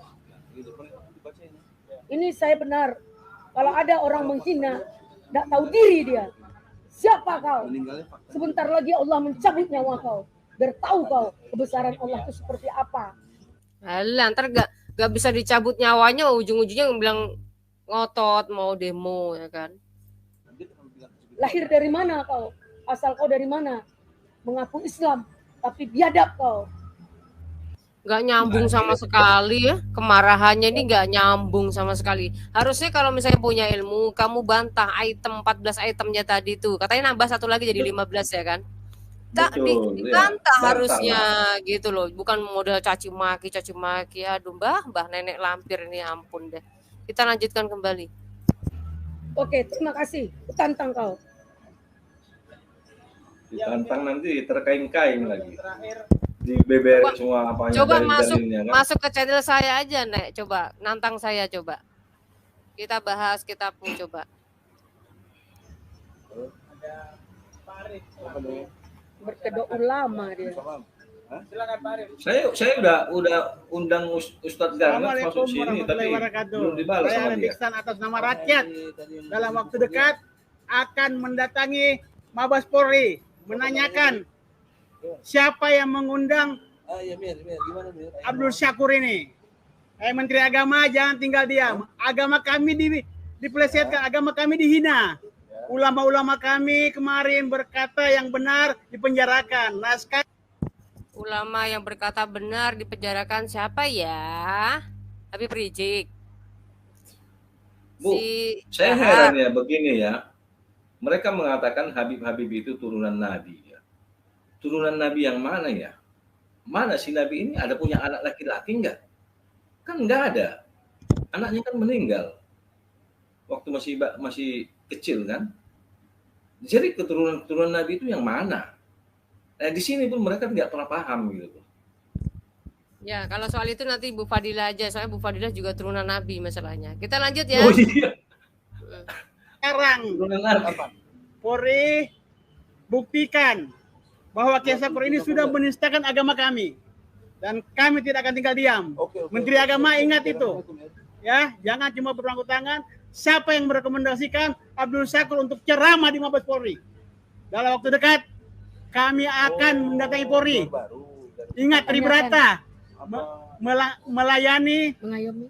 Ini saya benar. Kalau ada orang menghina, tidak tahu diri dia. Siapa kau? Sebentar lagi Allah mencabut nyawa kau. Biar tahu kau kebesaran Allah itu seperti apa. Alah, ntar gak bisa dicabut nyawanya, ujung-ujungnya bilang ngotot mau demo ya kan. Lahir dari mana kau? Asal kau dari mana? Mengaku Islam, tapi biadab kau. Gak nyambung sama sekali ya. Kemarahannya ini gak nyambung sama sekali. Harusnya kalau misalnya punya ilmu, kamu bantah item 14 itemnya tadi tuh. Katanya nambah satu lagi jadi 15 ya kan. Betul, ya. dibantah Bantah harusnya lah. gitu loh, bukan modal caci maki. Aduh mbah nenek lampir ini, ampun deh. Kita lanjutkan kembali. Oke, terima kasih. Tantang kau. Ditantang nanti terkaing-kaing lagi. Dibeberin semua apanya Coba dalil-dalilnya kan. masuk ke channel saya aja, Nek. Coba nantang saya, coba. Kita bahas kitabmu, coba. Berkedok ulama dia. Silakan Pak Arif. Saya udah undang Ustadz Garnet masuk sini tapi belum dibalas Saya sama dia. Diksan atas nama rakyat dalam waktu dekat akan mendatangi Mabes Polri menanyakan siapa yang mengundang Abdul Syakur ini. Menteri Agama jangan tinggal diam. Agama kami dipelesetkan, agama kami dihina. Ulama-ulama kami kemarin berkata yang benar dipenjarakan. Nah, sekarang Ulama yang berkata benar dipenjarakan siapa ya? Habib Rizik. Bu, saya heran ya begini ya. Mereka mengatakan Habib itu turunan Nabi ya. Turunan Nabi yang mana ya? Mana si Nabi ini ada punya anak laki-laki enggak? Kan enggak ada. Anaknya kan meninggal. Waktu masih kecil kan. Jadi keturunan Nabi itu yang mana? Di sini pun mereka tidak pernah paham gitu. Ya, kalau soal itu nanti Bu Fadila aja. Soalnya Bu Fadila juga turunan Nabi masalahnya. Kita lanjut ya. Oh iya. sekarang Polri buktikan bahwa Kiai Syakur ini sudah menistakan agama kami. Dan kami tidak akan tinggal diam. Menteri Agama ingat itu. Ya, jangan cuma berpangku tangan. Siapa yang merekomendasikan Abdul Syakur untuk ceramah di Mabes Polri? Dalam waktu dekat kami akan mendatangi Polri. Ingat Tribrata, melayani,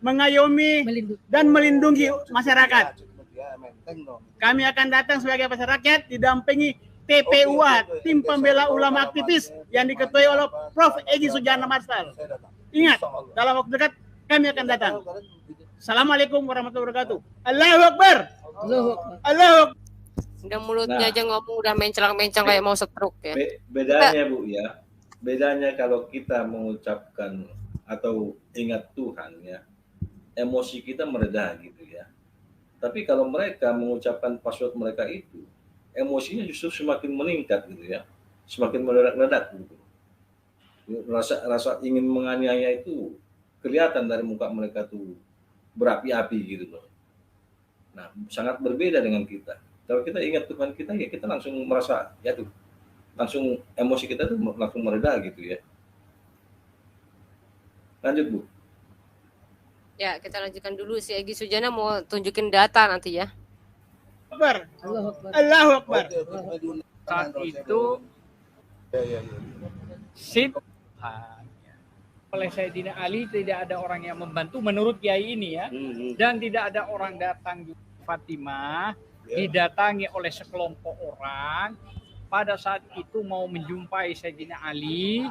mengayomi, dan melindungi masyarakat. Kami akan datang sebagai masyarakat didampingi TPUA, Tim Pembela Ulama Aktivis yang diketuai oleh Prof. Egy Sujana Marsal. Ingat, dalam waktu dekat kami akan datang. Assalamualaikum warahmatullahi wabarakatuh. Allahu Akbar. Allahu Akbar. Udah mulutnya aja ngomong udah menclang-menclang kayak mau stroke ya. Bedanya Bu ya. Bedanya kalau kita mengucapkan atau ingat Tuhan ya, emosi kita mereda gitu ya. Tapi kalau mereka mengucapkan password mereka itu, emosinya justru semakin meningkat gitu ya. Semakin meledak-ledak gitu. Rasa ingin menganiaya itu kelihatan dari muka mereka tuh berapi-api gitu loh. Nah, sangat berbeda dengan kita. Kalau kita ingat Tuhan kita ya kita langsung merasa ya tuh langsung emosi kita tuh langsung mereda gitu ya. Lanjut Bu. Ya, kita lanjutkan dulu. Si Egy Sujana mau tunjukin data nanti ya. Akbar. Allahu Akbar. Saat itu oleh Sayyidina Ali tidak ada orang yang membantu menurut Kiai ini ya. Dan tidak ada orang datang di Fatimah didatangi oleh sekelompok orang pada saat itu mau menjumpai Sayyidina Ali,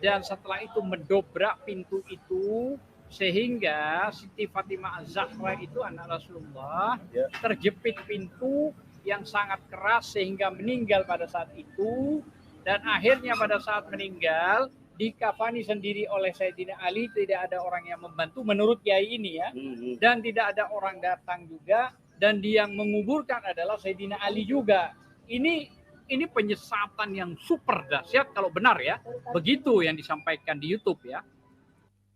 dan setelah itu mendobrak pintu itu sehingga Siti Fatimah Az-Zahra itu anak Rasulullah terjepit pintu yang sangat keras sehingga meninggal pada saat itu, dan akhirnya pada saat meninggal dikafani sendiri oleh Sayyidina Ali, tidak ada orang yang membantu menurut Kiai ini ya, dan tidak ada orang datang juga, dan dia yang menguburkan adalah Sayyidina Ali juga. Ini penyesatan yang super dahsyat kalau benar ya. Begitu yang disampaikan di YouTube ya.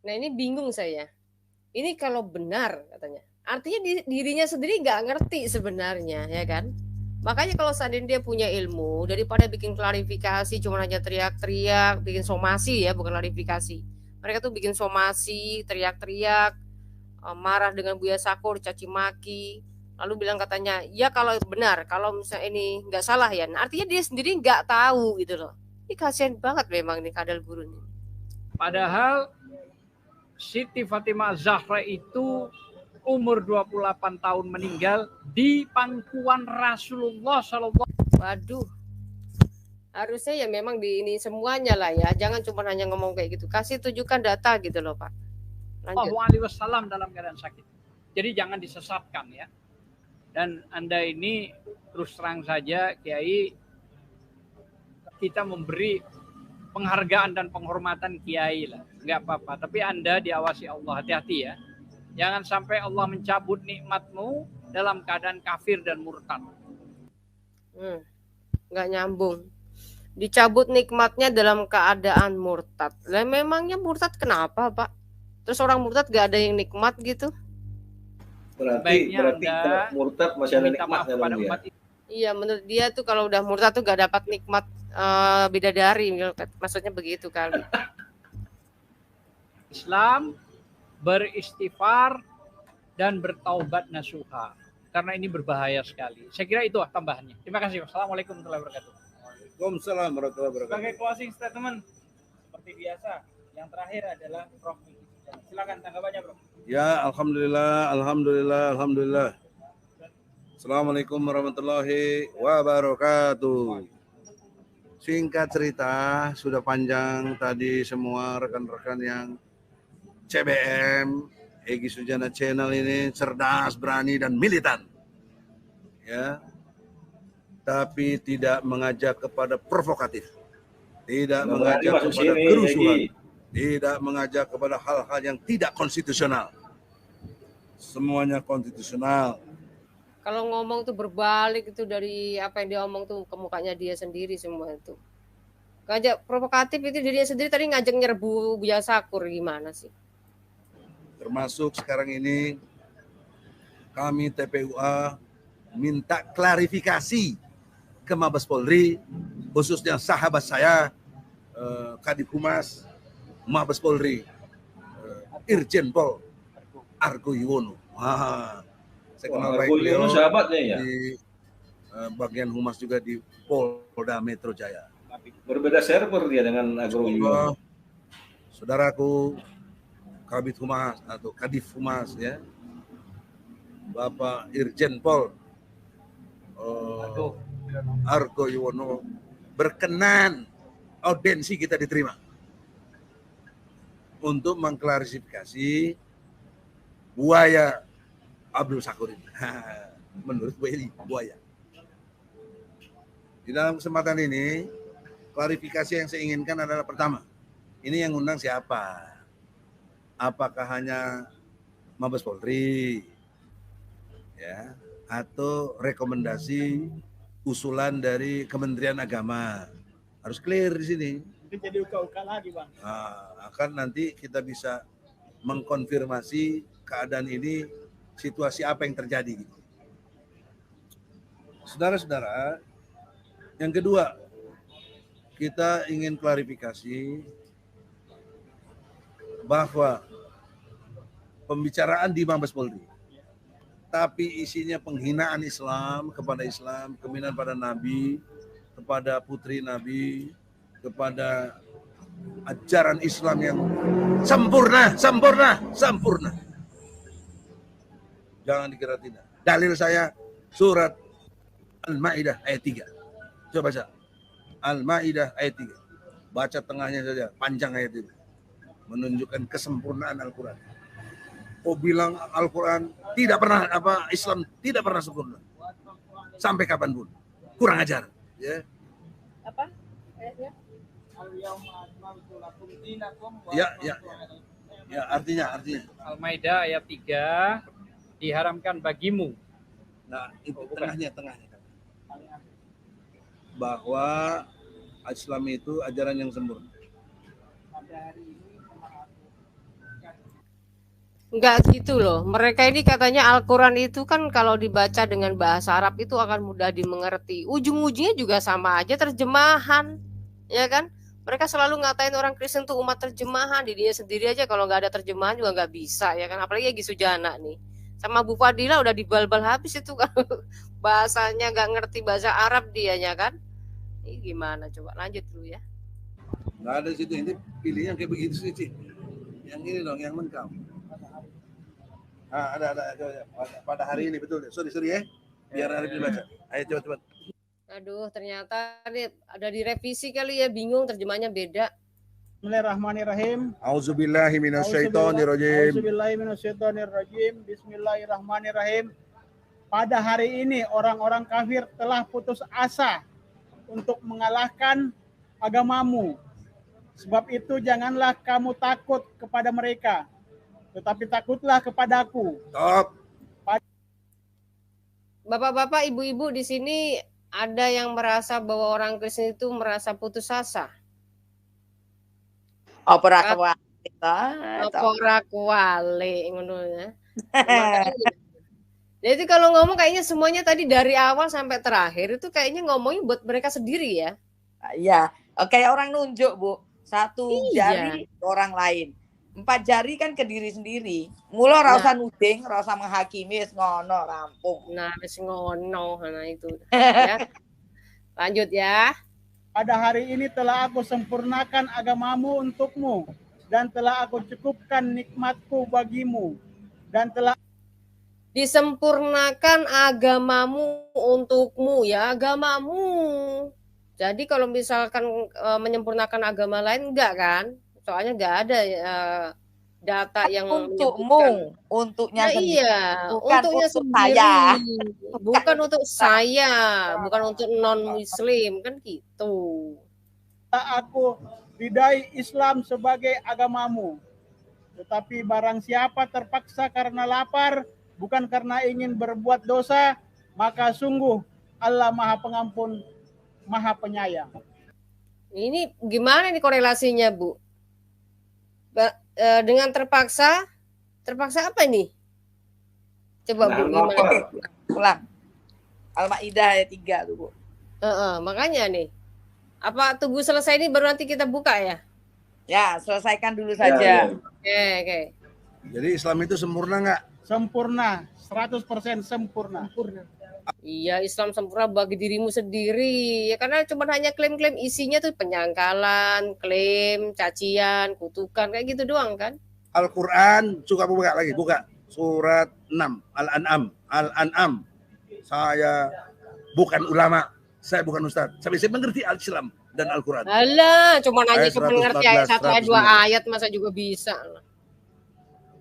Nah ini bingung saya. Ini kalau benar katanya. Artinya dirinya sendiri nggak ngerti sebenarnya ya kan. Makanya kalau seandainya dia punya ilmu, daripada bikin klarifikasi cuma hanya teriak-teriak, bikin somasi ya, bukan klarifikasi. Mereka tuh bikin somasi, teriak-teriak, marah dengan Buya Syakur, caci maki. Lalu bilang katanya, ya kalau benar, kalau misalnya ini nggak salah ya. Nah, artinya dia sendiri nggak tahu gitu loh. Ini kasihan banget memang nih kadal gurun ini. Padahal Siti Fatimah Zahra itu umur 28 tahun meninggal di pangkuan Rasulullah Sallallahu. Waduh. Harusnya ya memang di ini semuanya lah ya. Jangan cuma hanya ngomong kayak gitu. Kasih tunjukkan data gitu loh Pak. Lanjut. Wasallam dalam keadaan sakit. Jadi jangan disesatkan ya. Dan Anda ini terus terang saja Kiai kita memberi penghargaan dan penghormatan kiai lah, nggak apa-apa. Tapi Anda diawasi Allah, hati-hati ya. Jangan sampai Allah mencabut nikmatmu dalam keadaan kafir dan murtad. Nggak nyambung. Dicabut nikmatnya dalam keadaan murtad. Lah memangnya murtad kenapa, Pak? Terus orang murtad gak ada yang nikmat gitu? Berarti kalau murtad masih ada nikmatnya dong dia. Iya, menurut dia tuh kalau udah murtad tuh gak dapat nikmat bidadari, maksudnya begitu kali. Islam beristighfar dan bertaubat nasuha, karena ini berbahaya sekali. Saya kira itu tambahannya. Terima kasih. Wassalamualaikum warahmatullahi wabarakatuh. Waalaikumsalam warahmatullahi wabarakatuh. Sebagai closing statement seperti biasa, yang terakhir adalah Prof. Silakan tanggapannya, Bro. Ya, alhamdulillah. Assalamualaikum warahmatullahi wabarakatuh. Singkat cerita, sudah panjang tadi semua rekan-rekan yang CBM, Egy Sujana Channel ini cerdas, berani, dan militan. Ya, tapi tidak mengajak kepada provokatif, tidak mengajak kepada kerusuhan, tidak mengajak kepada hal-hal yang tidak konstitusional. Semuanya konstitusional. Kalau ngomong tuh berbalik itu dari apa yang dia omong tuh ke mukanya dia sendiri semua itu. Ngajak provokatif itu dirinya sendiri, tadi ngajak nyerbu Buya Sakur, gimana sih? Termasuk sekarang ini kami TPUA minta klarifikasi ke Mabes Polri, khususnya sahabat saya Kadif Humas Mabes Polri, Irjen Pol Argo Yuwono. Saya kenal baik beliau, sahabatnya ya. Di bagian humas juga di Polda Metro Jaya. Berbeda server dia dengan Argo Yuwono. Saudaraku Kabid Humas atau Kadif Humas ya, Bapak Irjen Pol Argo Yuwono berkenan audiensi kita diterima untuk mengklarifikasi buaya Abdul Sakur ini. Menurut Willy, buaya. Di dalam kesempatan ini, klarifikasi yang saya inginkan adalah pertama, ini yang undang siapa? Apakah hanya Mabes Polri, ya, atau rekomendasi usulan dari Kementerian Agama? Harus clear di sini. Itu jadi uka-uka lagi, Bang. Akan nanti kita bisa mengkonfirmasi keadaan ini, situasi apa yang terjadi. Saudara-saudara, yang kedua, kita ingin klarifikasi bahwa pembicaraan di Mabes Polri, tapi isinya penghinaan Islam, kehinaan pada Nabi, kepada putri Nabi, kepada ajaran Islam yang sempurna. Jangan dikira tidak. Dalil saya surat Al-Maidah ayat 3. Coba baca. Al-Maidah ayat 3. Baca tengahnya saja, panjang ayat itu. Menunjukkan kesempurnaan Al-Quran. Oh, bilang Al-Quran tidak pernah, Islam tidak pernah sempurna. Sampai kapanpun. Kurang ajar. Ya. Apa ayatnya? Ya, artinya. Al-Maidah ayat 3, diharamkan bagimu. Nah, itu tengahnya. Bahwa Islam itu ajaran yang sempurna. Enggak gitu loh. Mereka ini katanya Al-Quran itu kan kalau dibaca dengan bahasa Arab itu akan mudah dimengerti. Ujung-ujungnya juga sama aja, terjemahan. Ya kan? Mereka selalu ngatain orang Kristen tuh umat terjemahan. Dirinya sendiri aja kalau nggak ada terjemahan juga nggak bisa, ya kan? Apalagi Egy Sujana nih. Sama Bu Fadila udah dibal-bal habis itu kan. Bahasanya nggak ngerti bahasa Arab dianya kan. Ini gimana coba, lanjut dulu ya. Nggak ada situ, ini pilihnya kayak begitu sih. Yang ini dong, yang lengkap. Ada pada hari ini, betul. Sorry ya. Biar hari ini baca. Ayo coba. Aduh, ternyata nih ada direvisi kali ya, bingung terjemahnya beda. Bismillahirrahmanirrahim. Auzubillahi minasyaitonirrajim. Bismillahirrahmanirrahim. Pada hari ini orang-orang kafir telah putus asa untuk mengalahkan agamamu. Sebab itu janganlah kamu takut kepada mereka, tetapi takutlah kepadaku. Stop. Bapak-bapak, ibu-ibu di sini ada yang merasa bahwa orang Kristen itu merasa putus asa. Opera kita. Opera kuali ngono ya. Jadi kalau ngomong kayaknya semuanya tadi dari awal sampai terakhir itu kayaknya ngomongnya buat mereka sendiri ya. Iya, kayak orang nunjuk, Bu. Satu Iya. jari ke orang lain. 4 jari kan ke diri sendiri. Mula ora usah nuding, ora usah menghakimi, wis ngono rampung. Nah, wis ngono, nah itu. Ya. Lanjut ya. Pada hari ini telah aku sempurnakan agamamu untukmu, dan telah aku cukupkan nikmatku bagimu, dan telah disempurnakan agamamu untukmu ya, agamamu. Jadi kalau misalkan menyempurnakan agama lain enggak kan? Soalnya enggak ada data yang untukmu, untuknya sendiri. Iya, bukan untuknya untuk sendiri. saya. Bukan untuk saya, bukan untuk non-muslim kan gitu. Aku ridai Islam sebagai agamamu. Tetapi barang siapa terpaksa karena lapar, bukan karena ingin berbuat dosa, maka sungguh Allah Maha Pengampun, Maha Penyayang. Ini gimana nih korelasinya, Bu? Dengan terpaksa apa ini? Coba Bu, gimana? Ulang. Al-Maidah ayat 3 tuh, Bu. Makanya nih. Apa tunggu selesai ini baru nanti kita buka ya? Ya, selesaikan dulu saja. Oke. Jadi Islam itu sempurna nggak? Sempurna, 100% sempurna. Iya, Islam sempurna bagi dirimu sendiri. Ya karena cuma hanya klaim-klaim, isinya tuh penyangkalan, klaim, cacian, kutukan kayak gitu doang kan? Al-Qur'an, suka buka lagi, buka surat 6 Al-An'am. Saya bukan ulama, saya bukan ustadz. Saya mengerti Al-Islam dan Al-Qur'an. Alah, cuma nanya cuma ngerti ayat 1 ayat 2 ayat masa juga bisa.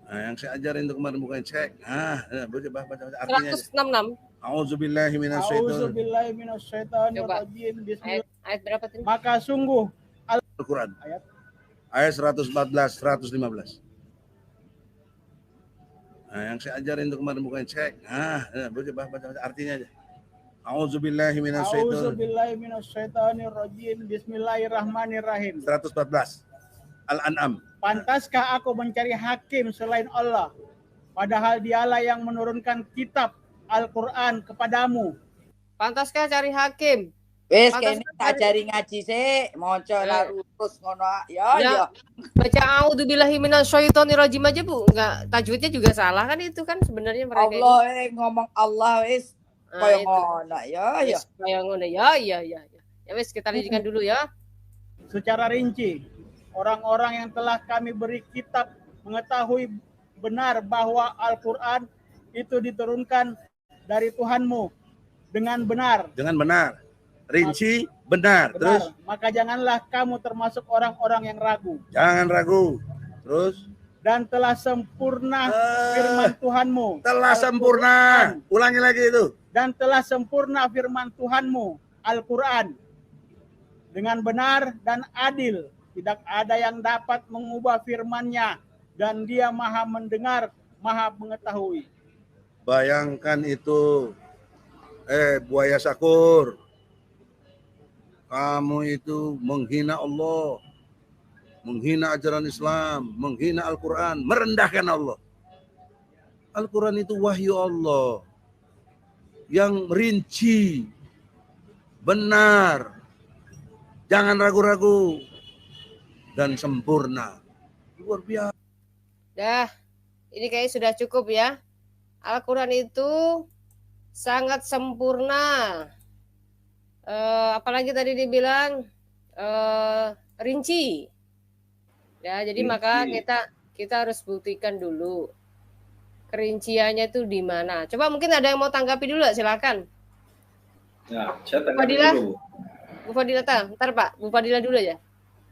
Nah, yang saya ajarin untuk kemarin bukan cek. Baca artinya. 166. A'udzubillahi minasyaitonirrajim. Ayat berapa tadi? Maka sungguh Al-Qur'an. Ayat 114, 115. Nah, yang saya ajarin untuk kemarin bukan cek. Baca artinya aja. A'udzubillahi minasyaitonirrajim. Bismillahirrahmanirrahim. 114. Al-An'am. Pantaskah aku mencari hakim selain Allah, padahal dialah yang menurunkan kitab Al-Quran kepadamu? Pantaskah cari hakim? Wes kene ajari ngaji sik, maca lurus ngono. Ya. Baca a'udzubillahi minasyaitonirrajim aja, Bu. Enggak, tajwidnya juga salah kan itu kan sebenarnya mereka. Allah ngomong Allah wis kaya ngono. Ya. Kaya ngono ya. Ya wes kita lanjutkan dulu ya. Secara rinci, orang-orang yang telah kami beri kitab mengetahui benar bahwa Al-Quran itu diturunkan dari Tuhanmu dengan benar. Dengan benar. Rinci, benar. Terus? Maka janganlah kamu termasuk orang-orang yang ragu. Jangan ragu. Terus? Dan telah sempurna firman Tuhanmu. Telah sempurna. Ulangi lagi itu. Dan telah sempurna firman Tuhanmu, Al-Quran. Dengan benar dan adil. Tidak ada yang dapat mengubah firman-Nya, dan Dia Maha mendengar, Maha mengetahui. Bayangkan itu, buaya sakur. Kamu itu menghina Allah, menghina ajaran Islam, menghina Al-Quran, merendahkan Allah. Al-Quran itu wahyu Allah yang rinci, benar, jangan ragu-ragu, dan sempurna. Luar biasa. Dah, ini kayaknya sudah cukup ya. Al-Quran itu sangat sempurna. Apalagi tadi dibilang rinci. Ya, jadi rinci. Maka kita harus buktikan dulu kerinciannya itu di mana. Coba mungkin ada yang mau tanggapi dulu, silakan. Ya, saya tanggapi dulu. Bu Fadila, ntar Pak, Bu Fadila dulu ya.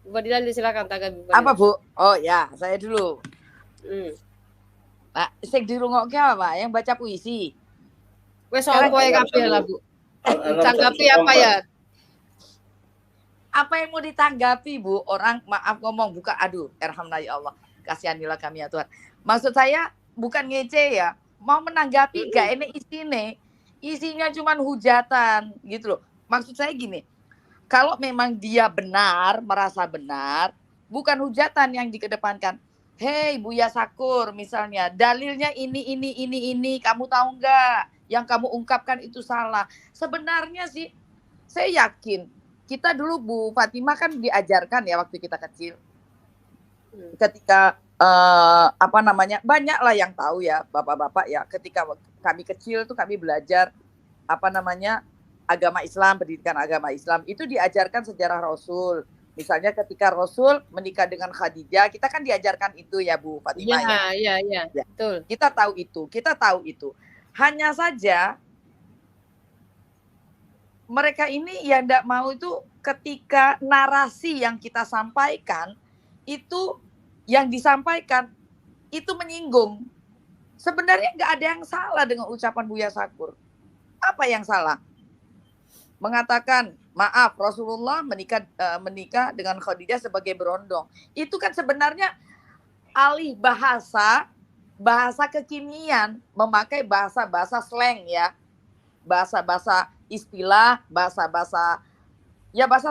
Bu Fadila silakan tanggapi. Apa Bu? Oh ya, saya dulu. Pak, sing dirungokke apa Pak? Yang baca puisi. Wes opo kabeh lah Bu. Tanggapi apa ya? Apa yang mau ditanggapi, Bu? Orang maaf ngomong buka, aduh, erhamna ya Allah. Kasihanilah kami ya Tuhan. Maksud saya bukan ngece ya. Mau menanggapi gak ini isinya cuman hujatan gitu loh. Maksud saya gini, kalau memang dia benar, merasa benar, bukan hujatan yang dikedepankan. Hei Buya Sakur misalnya, dalilnya ini, kamu tahu nggak? Yang kamu ungkapkan itu salah. Sebenarnya sih, saya yakin, kita dulu Bu Fatimah kan diajarkan ya waktu kita kecil. Ketika, banyak lah yang tahu ya, bapak-bapak ya, ketika kami kecil tuh kami belajar, agama Islam, pendidikan agama Islam, itu diajarkan sejarah Rasul. Misalnya ketika Rasul menikah dengan Khadijah, kita kan diajarkan itu ya Bu Fatimah. Iya, betul. Kita tahu itu. Hanya saja mereka ini yang tidak mau itu ketika narasi yang kita sampaikan itu yang disampaikan itu menyinggung. Sebenarnya nggak ada yang salah dengan ucapan Buya Sakur. Apa yang salah? Mengatakan maaf Rasulullah menikah dengan Khadijah sebagai berondong. Itu kan sebenarnya alih bahasa kekinian, memakai bahasa slang ya. Bahasa istilah, bahasa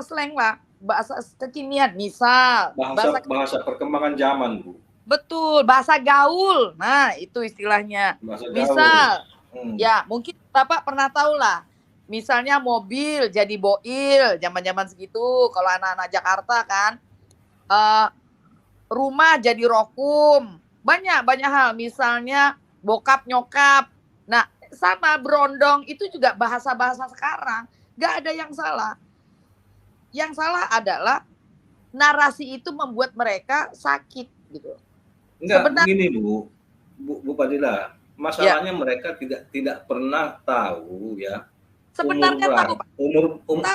slang lah, bahasa kekinian. Misal bahasa perkembangan zaman, Bu. Betul, bahasa gaul. Nah, itu istilahnya. Misal ya, mungkin Bapak pernah tahu lah. Misalnya mobil jadi boil, zaman-zaman segitu. Kalau anak-anak Jakarta kan, rumah jadi rokum. Banyak hal. Misalnya bokap nyokap. Nah, sama berondong itu juga bahasa-bahasa sekarang. Gak ada yang salah. Yang salah adalah narasi itu membuat mereka sakit gitu. Enggak, begini Bu Fadila. Masalahnya mereka tidak pernah tahu ya. Sebenarnya tahu, Pak.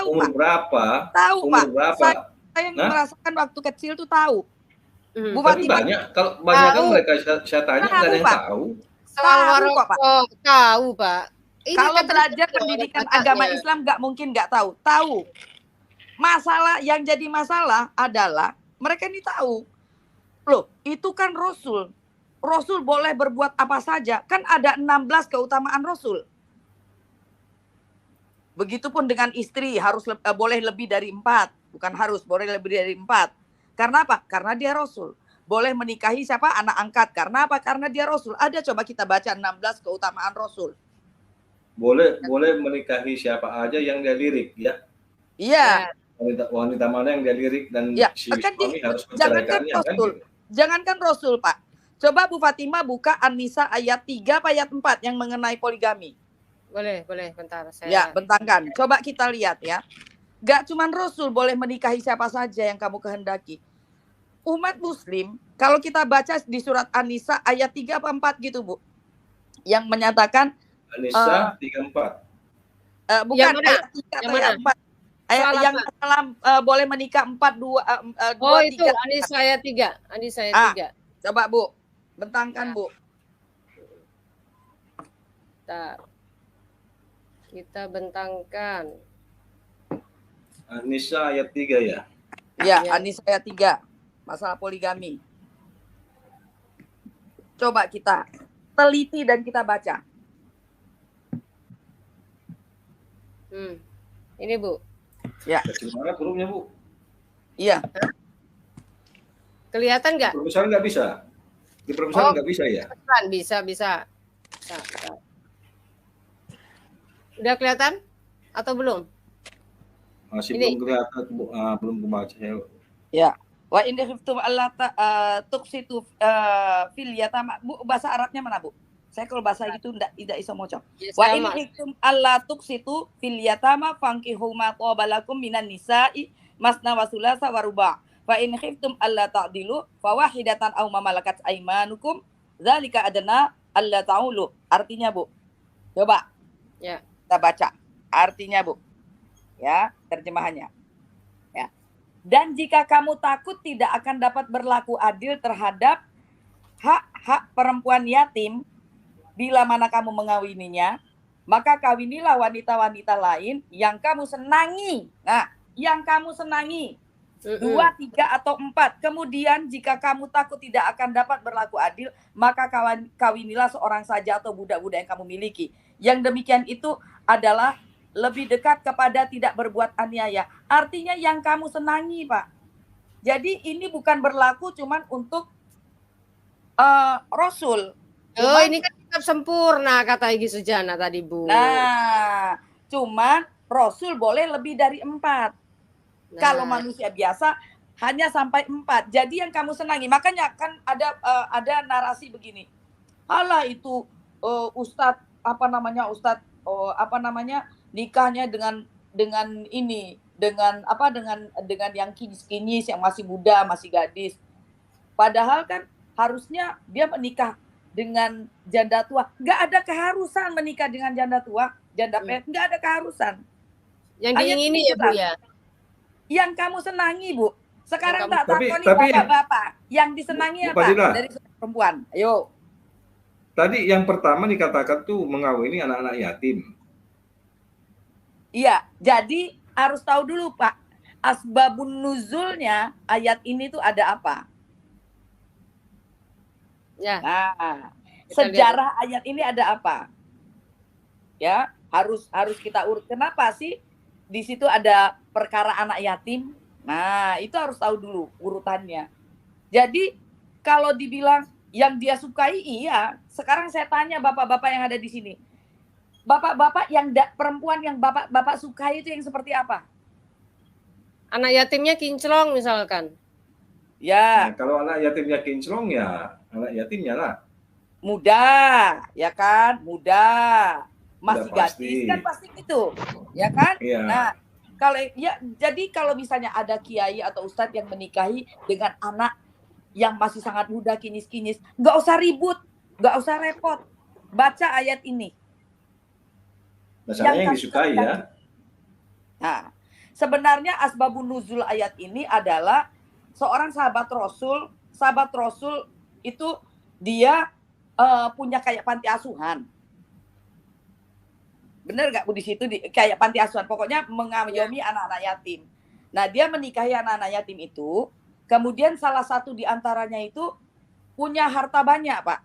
Umur berapa? Tahu, Pak. Berapa? Saya yang merasakan waktu kecil tuh tahu. Bu Tapi Fatimah. banyak kan mereka saya tanya nggak ada yang tahu. Soal warokok tahu, Pak. Kalau belajar pendidikan agama Islam nggak mungkin nggak tahu. Tahu. Yang jadi masalah adalah mereka ini tahu. Loh, itu kan Rasul. Rasul boleh berbuat apa saja. Kan ada 16 keutamaan Rasul. Begitupun dengan istri, boleh lebih dari 4. Bukan harus, boleh lebih dari 4. Karena apa? Karena dia Rasul. Boleh menikahi siapa? Anak angkat. Karena apa? Karena dia Rasul. Ada, coba kita baca 16 keutamaan Rasul. Boleh menikahi siapa aja yang dia lirik ya. Iya. Wanita mana yang dia lirik dan si suami harus menceraikannya kan gitu. Jangankan Rasul, Pak. Coba Bu Fatimah buka An-Nisa ayat 3 ayat 4 yang mengenai poligami. Boleh, bentar. Ya, bentangkan. Coba kita lihat ya. Gak cuman Rasul boleh menikahi siapa saja yang kamu kehendaki. Umat Muslim, kalau kita baca di surat An-Nisa ayat 3 apa 4 gitu, Bu. Yang menyatakan An-Nisa 3-4. Bukan ayat 3 atau ayat 4. Ayat yang dalam boleh menikah 4-2 itu 3. An-Nisa ayat 3. An-Nisa ayat 3. Coba Bu, bentangkan Bu. Bentar. Kita bentangkan. An-Nisa ayat 3 ya? Ya, An-Nisa ayat 3. Masalah poligami. Coba kita teliti dan kita baca. Ini Bu. Ya. Kecil mana hurufnya Bu? Iya. Kelihatan nggak? Perbesar nggak bisa. Di perbesar nggak bisa ya? Bisa. Udah kelihatan atau belum? Masih Ini. belum kelihatan, belum kebaca ya. Ya. Wa in khiftum alla tuqsitu fil yatama. Bu, bahasa Arabnya mana, Bu? Saya kalau bahasa itu tidak iso moco. Wa in khiftum alla tuqsitu fil yatama fankihu ma qabalakum minan nisa'i masna wa thulatha wa ruba'. Wa in khiftum alla ta'dilu fawahidatan aw ma malakat aymanukum dzalika adna alla ta'ulu. Artinya, Bu. Coba. Ya. Kita baca artinya, Bu. Ya, terjemahannya. Ya. Dan jika kamu takut tidak akan dapat berlaku adil terhadap hak-hak perempuan yatim bila mana kamu mengawininya, maka kawinilah wanita-wanita lain yang kamu senangi. Nah, yang kamu senangi. 2, 3, atau 4. Kemudian jika kamu takut tidak akan dapat berlaku adil, maka kawinilah seorang saja atau budak-budak yang kamu miliki. Yang demikian itu adalah lebih dekat kepada tidak berbuat aniaya. Artinya yang kamu senangi, Pak. Jadi ini bukan berlaku cuman untuk Rasul. Oh, ini kan kitab sempurna kata Igi Sujana tadi, Bu. Nah, cuman Rasul boleh lebih dari 4. Nah. Kalau manusia biasa hanya sampai 4. Jadi yang kamu senangi. Makanya kan ada narasi begini. Alah itu Ustadz nikahnya dengan ini, dengan yang kinyis-kinyis yang masih muda, masih gadis. Padahal kan harusnya dia menikah dengan janda tua. Nggak ada keharusan menikah dengan janda tua, janda pet. Nggak ada keharusan. Yang diingini ya, Bu ya. Yang kamu senangi, Bu. Sekarang tak takoni tapi bapak-bapak. Yang disenangi apa Fadila, dari perempuan? Ayo. Tadi yang pertama dikatakan tuh mengawini anak-anak yatim. Iya, jadi harus tahu dulu, Pak. Asbabun nuzulnya ayat ini tuh ada apa? Ya. Nah, sejarah ayat ini ada apa? Ya, harus kita urut. Kenapa sih di situ ada perkara anak yatim? Nah, itu harus tahu dulu urutannya. Jadi kalau dibilang yang dia sukai, iya. Sekarang saya tanya bapak-bapak yang ada di sini. Bapak-bapak yang perempuan yang bapak sukai itu yang seperti apa? Anak yatimnya kinclong misalkan. Ya. Nah, kalau anak yatimnya kinclong ya anak yatimnya lah. Muda, ya kan? Muda. Masih gadis kan pasti gitu. Ya kan? Iya. Nah, jadi kalau misalnya ada kiai atau ustadz yang menikahi dengan anak yang masih sangat muda, kinyis-kinyis, nggak usah ribut, nggak usah repot. Baca ayat ini. Masalahnya yang disukai ya. Nah, sebenarnya asbabun nuzul ayat ini adalah seorang sahabat Rasul. Sahabat Rasul itu dia punya kayak panti asuhan. Bener gak Bu di situ kayak panti asuhan, pokoknya mengayomi anak-anak yatim. Nah, dia menikahi anak-anak yatim itu, kemudian salah satu di antaranya itu punya harta banyak, Pak.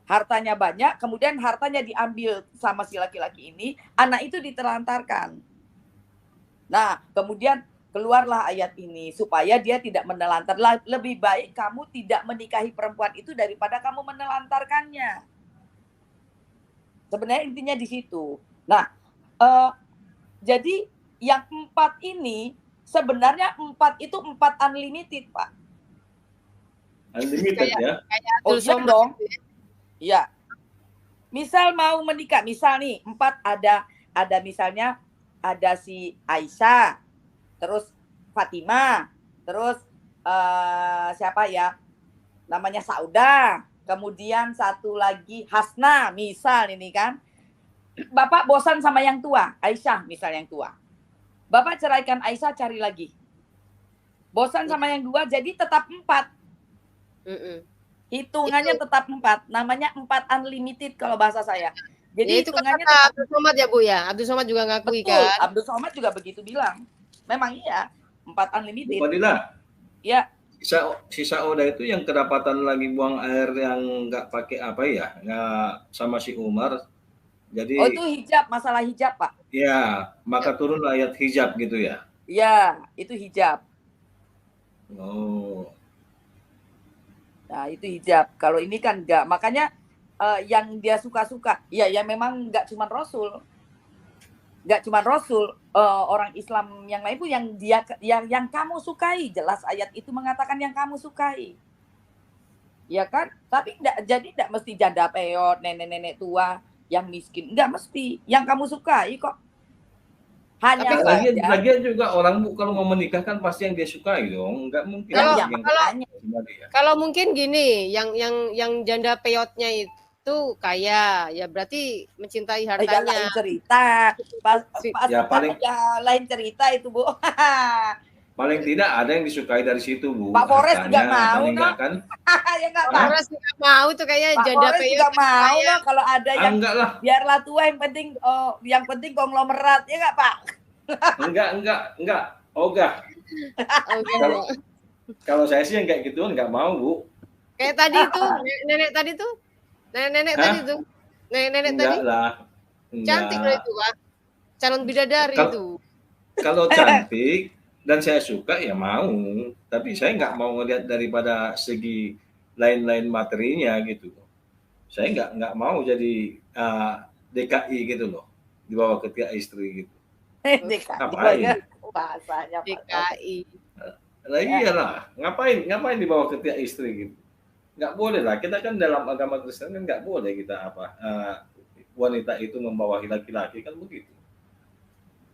Hartanya banyak, kemudian hartanya diambil sama si laki-laki ini, anak itu ditelantarkan. Nah, kemudian keluarlah ayat ini supaya dia tidak menelantar. Lebih baik kamu tidak menikahi perempuan itu daripada kamu menelantarkannya. Sebenarnya intinya di situ. Nah, jadi yang 4 ini sebenarnya 4 itu 4 unlimited, Pak. Unlimited ya? Oh iya dong. Iya. Misal mau menikah, misal nih 4 ada misalnya ada si Aisyah, terus Fatimah, terus siapa ya? Namanya Sauda. Kemudian satu lagi Hasna, misal ini kan. Bapak bosan sama yang tua, Aisyah misal yang tua. Bapak ceraikan Aisyah, cari lagi. Bosan sama yang 2, jadi tetap 4. Hitungannya tetap 4. Namanya 4 unlimited kalau bahasa saya. Jadi itu kan hitungannya kata Abdul Somad ya, Bu ya. Abdul Somad juga ngakui kan. Abdul Somad juga begitu bilang. Memang iya, 4 unlimited. Fadila. Ya. Sisa Oda itu yang kedapatan lagi buang air yang nggak pakai apa ya, nggak sama si Umar. Jadi. Oh itu hijab, masalah hijab Pak. Ya, maka turun ayat hijab gitu ya. Ya, itu hijab. Oh. Nah itu hijab. Kalau ini kan enggak. Makanya yang dia suka-suka. Ya memang enggak cuma Rasul. Enggak cuma Rasul. Orang Islam yang lain pun yang kamu sukai. Jelas ayat itu mengatakan yang kamu sukai. Ya kan? Tapi enggak mesti janda peot, nenek-nenek tua yang miskin. Enggak mesti. Yang kamu sukai kok. Hanya lagian juga orang kalau mau menikah kan pasti yang dia sukai dong. Enggak mungkin. Kalau mungkin gini, yang janda peotnya itu kaya, ya berarti mencintai hartanya. Lain cerita. Lain cerita itu, Bu. Paling tidak ada yang disukai dari situ, Bu. Pak Forest juga mau, no? Kan? Ya enggak Pak Forest juga mau tuh kayaknya janda peot juga mau, no? Kalau ada yang enggak lah. Biarlah tua yang penting konglomerat, ya enggak, Pak? Enggak. Ogah. Oke. Kalau saya sih yang kayak gituan nggak mau, Bu. Kayak tadi itu, nenek tadi tuh. Nenek Hah? tadi tuh. Nenek tadi. Enggak lah. Cantik loh itu, Pak. Calon bidadari Kal- itu. Kalau cantik dan saya suka ya mau, tapi saya nggak mau ngelihat daripada segi lain-lain materinya gitu. Saya nggak mau jadi DKI gitu loh, dibawa ketika istri gitu. Ngapain? Bahasanya DKI. Lah iyalah, ngapain dibawa ketika istri gitu? Nggak boleh lah. Kita kan dalam agama Kristen kan nggak boleh kita wanita itu membawahi laki-laki kan begitu.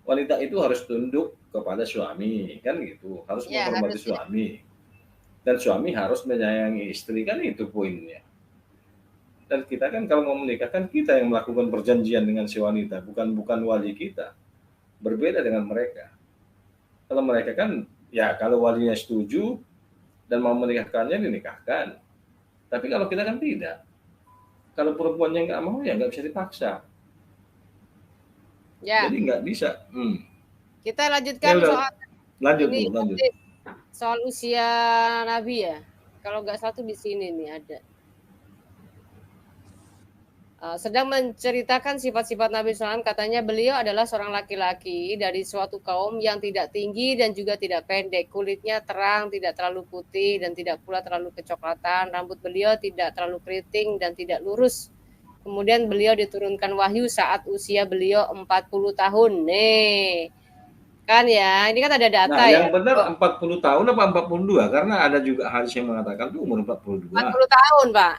Wanita itu harus tunduk kepada suami kan gitu, harus Ya, menghormati harus. suami, dan suami harus menyayangi istri kan itu poinnya. Dan kita kan kalau mau menikah kan kita yang melakukan perjanjian dengan si wanita, bukan wali kita. Berbeda dengan mereka. Kalau mereka kan ya kalau walinya setuju dan mau menikahkannya dinikahkan. Tapi kalau kita kan tidak. Kalau perempuannya nggak mau ya nggak bisa dipaksa. Ya, Jadi nggak bisa. kita lanjutkan Ya udah, soal lanjut ini Bu, lanjut. soal usia Nabi ya. Kalau nggak salah tuh di sini nih ada. Sedang menceritakan sifat-sifat Nabi SAW, katanya beliau adalah seorang laki-laki dari suatu kaum yang tidak tinggi dan juga tidak pendek. Kulitnya terang, tidak terlalu putih dan tidak pula terlalu kecoklatan. Rambut beliau tidak terlalu keriting dan tidak lurus. Kemudian beliau diturunkan wahyu saat usia beliau 40 tahun. Nih, kan ya, ini kan ada data Nah, ya. yang benar 40 tahun apa 42? Karena ada juga hadis yang mengatakan itu umur 42. 40 tahun, Pak.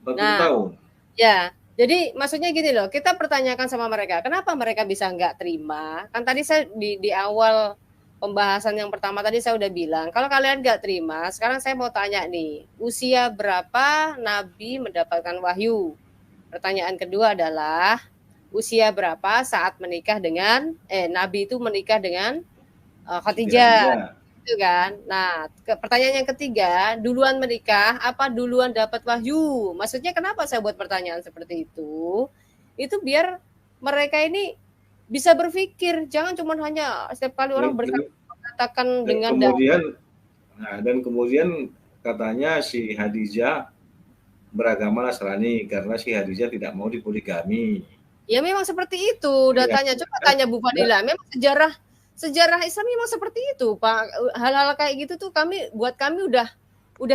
40 Nah, tahun. ya, jadi maksudnya gini loh, kita pertanyakan sama mereka, kenapa mereka bisa nggak terima? Kan tadi saya di awal pembahasan yang pertama tadi saya udah bilang, kalau kalian nggak terima, sekarang saya mau tanya nih, usia berapa Nabi mendapatkan wahyu? Pertanyaan kedua adalah, usia berapa saat menikah dengan, Nabi itu menikah dengan Khadijah. Gitu kan. Nah, pertanyaan yang ketiga, duluan menikah apa duluan dapat wahyu? Maksudnya kenapa saya buat pertanyaan seperti itu? Itu biar mereka ini bisa berpikir, jangan cuma hanya setiap kali orang berkatakan dengan dan kemudian katanya si Khadijah beragama Nasrani karena si Khadijah tidak mau dipoligami. Ya memang seperti itu datanya. Coba tanya Bu Fadila, memang sejarah Islam memang seperti itu, Pak. Hal-hal kayak gitu tuh buat kami udah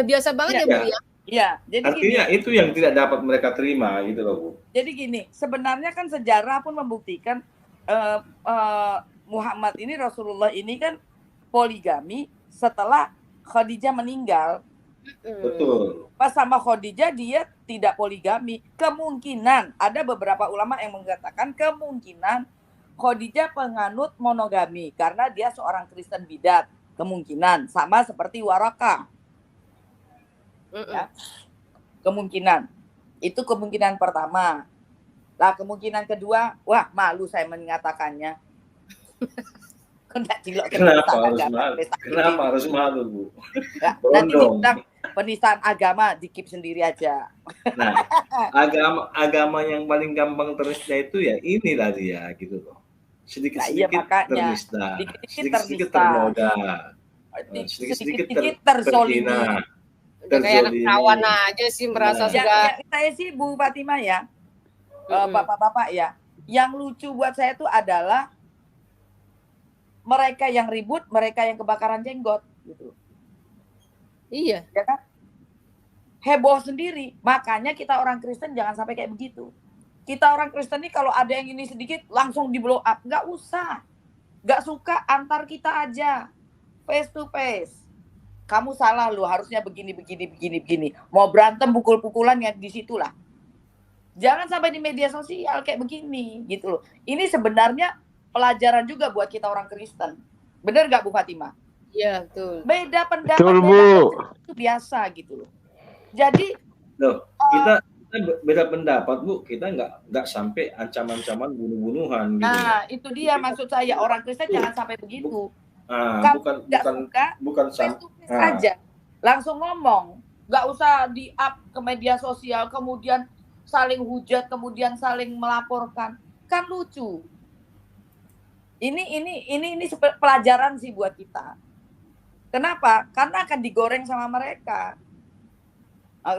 biasa banget ya, Bu ya. Iya, jadi artinya gini, itu yang tidak dapat mereka terima gitu loh, Bu. Jadi gini, sebenarnya kan sejarah pun membuktikan Muhammad ini, Rasulullah ini kan poligami setelah Khadijah meninggal. Betul. Pas sama Khadijah dia tidak poligami. Kemungkinan ada beberapa ulama yang mengatakan kemungkinan Khadijah penganut monogami karena dia seorang Kristen bidat, kemungkinan sama seperti Waraka. Ya. Kemungkinan itu kemungkinan pertama. Lah kemungkinan kedua, wah malu saya mengatakannya. Kenapa harus malu, Bu? Ya, nanti dibilang penistaan agama dikip sendiri aja. Nah, agama yang paling gampang ternisda itu ya inilah dia gitu loh. Sedikit-sedikit ternista, sedikit-sedikit ternoda, sedikit-sedikit terhina, kayak anak kawan aja sih merasa sudah. Saya sih Bu Fatimah ya, bapak-bapak ya, yang lucu buat saya itu adalah mereka yang ribut, mereka yang kebakaran jenggot gitu. Iya. Ya kan? Heboh sendiri. Makanya kita orang Kristen jangan sampai kayak begitu. Kita orang Kristen ini kalau ada yang ini sedikit langsung di blow up. Nggak usah. Nggak suka antar kita aja. Face to face. Kamu salah lu, harusnya begini. Mau berantem pukul-pukulan ya di situlah. Jangan sampai di media sosial kayak begini gitu loh. Ini sebenarnya pelajaran juga buat kita orang Kristen. Benar nggak Bu Fatimah? Iya, betul. Beda pendapat, itu biasa gitu loh. Jadi kita beda pendapat, Bu. Kita nggak sampai ancaman-ancaman bunuh-bunuhan gitu. Nah, itu dia maksud saya, orang Kristen jangan sampai begitu. Bukan sampai aja. Langsung ngomong. Nggak usah di-up ke media sosial, kemudian saling hujat, kemudian saling melaporkan. Kan lucu. Ini pelajaran sih buat kita. Kenapa? Karena akan digoreng sama mereka.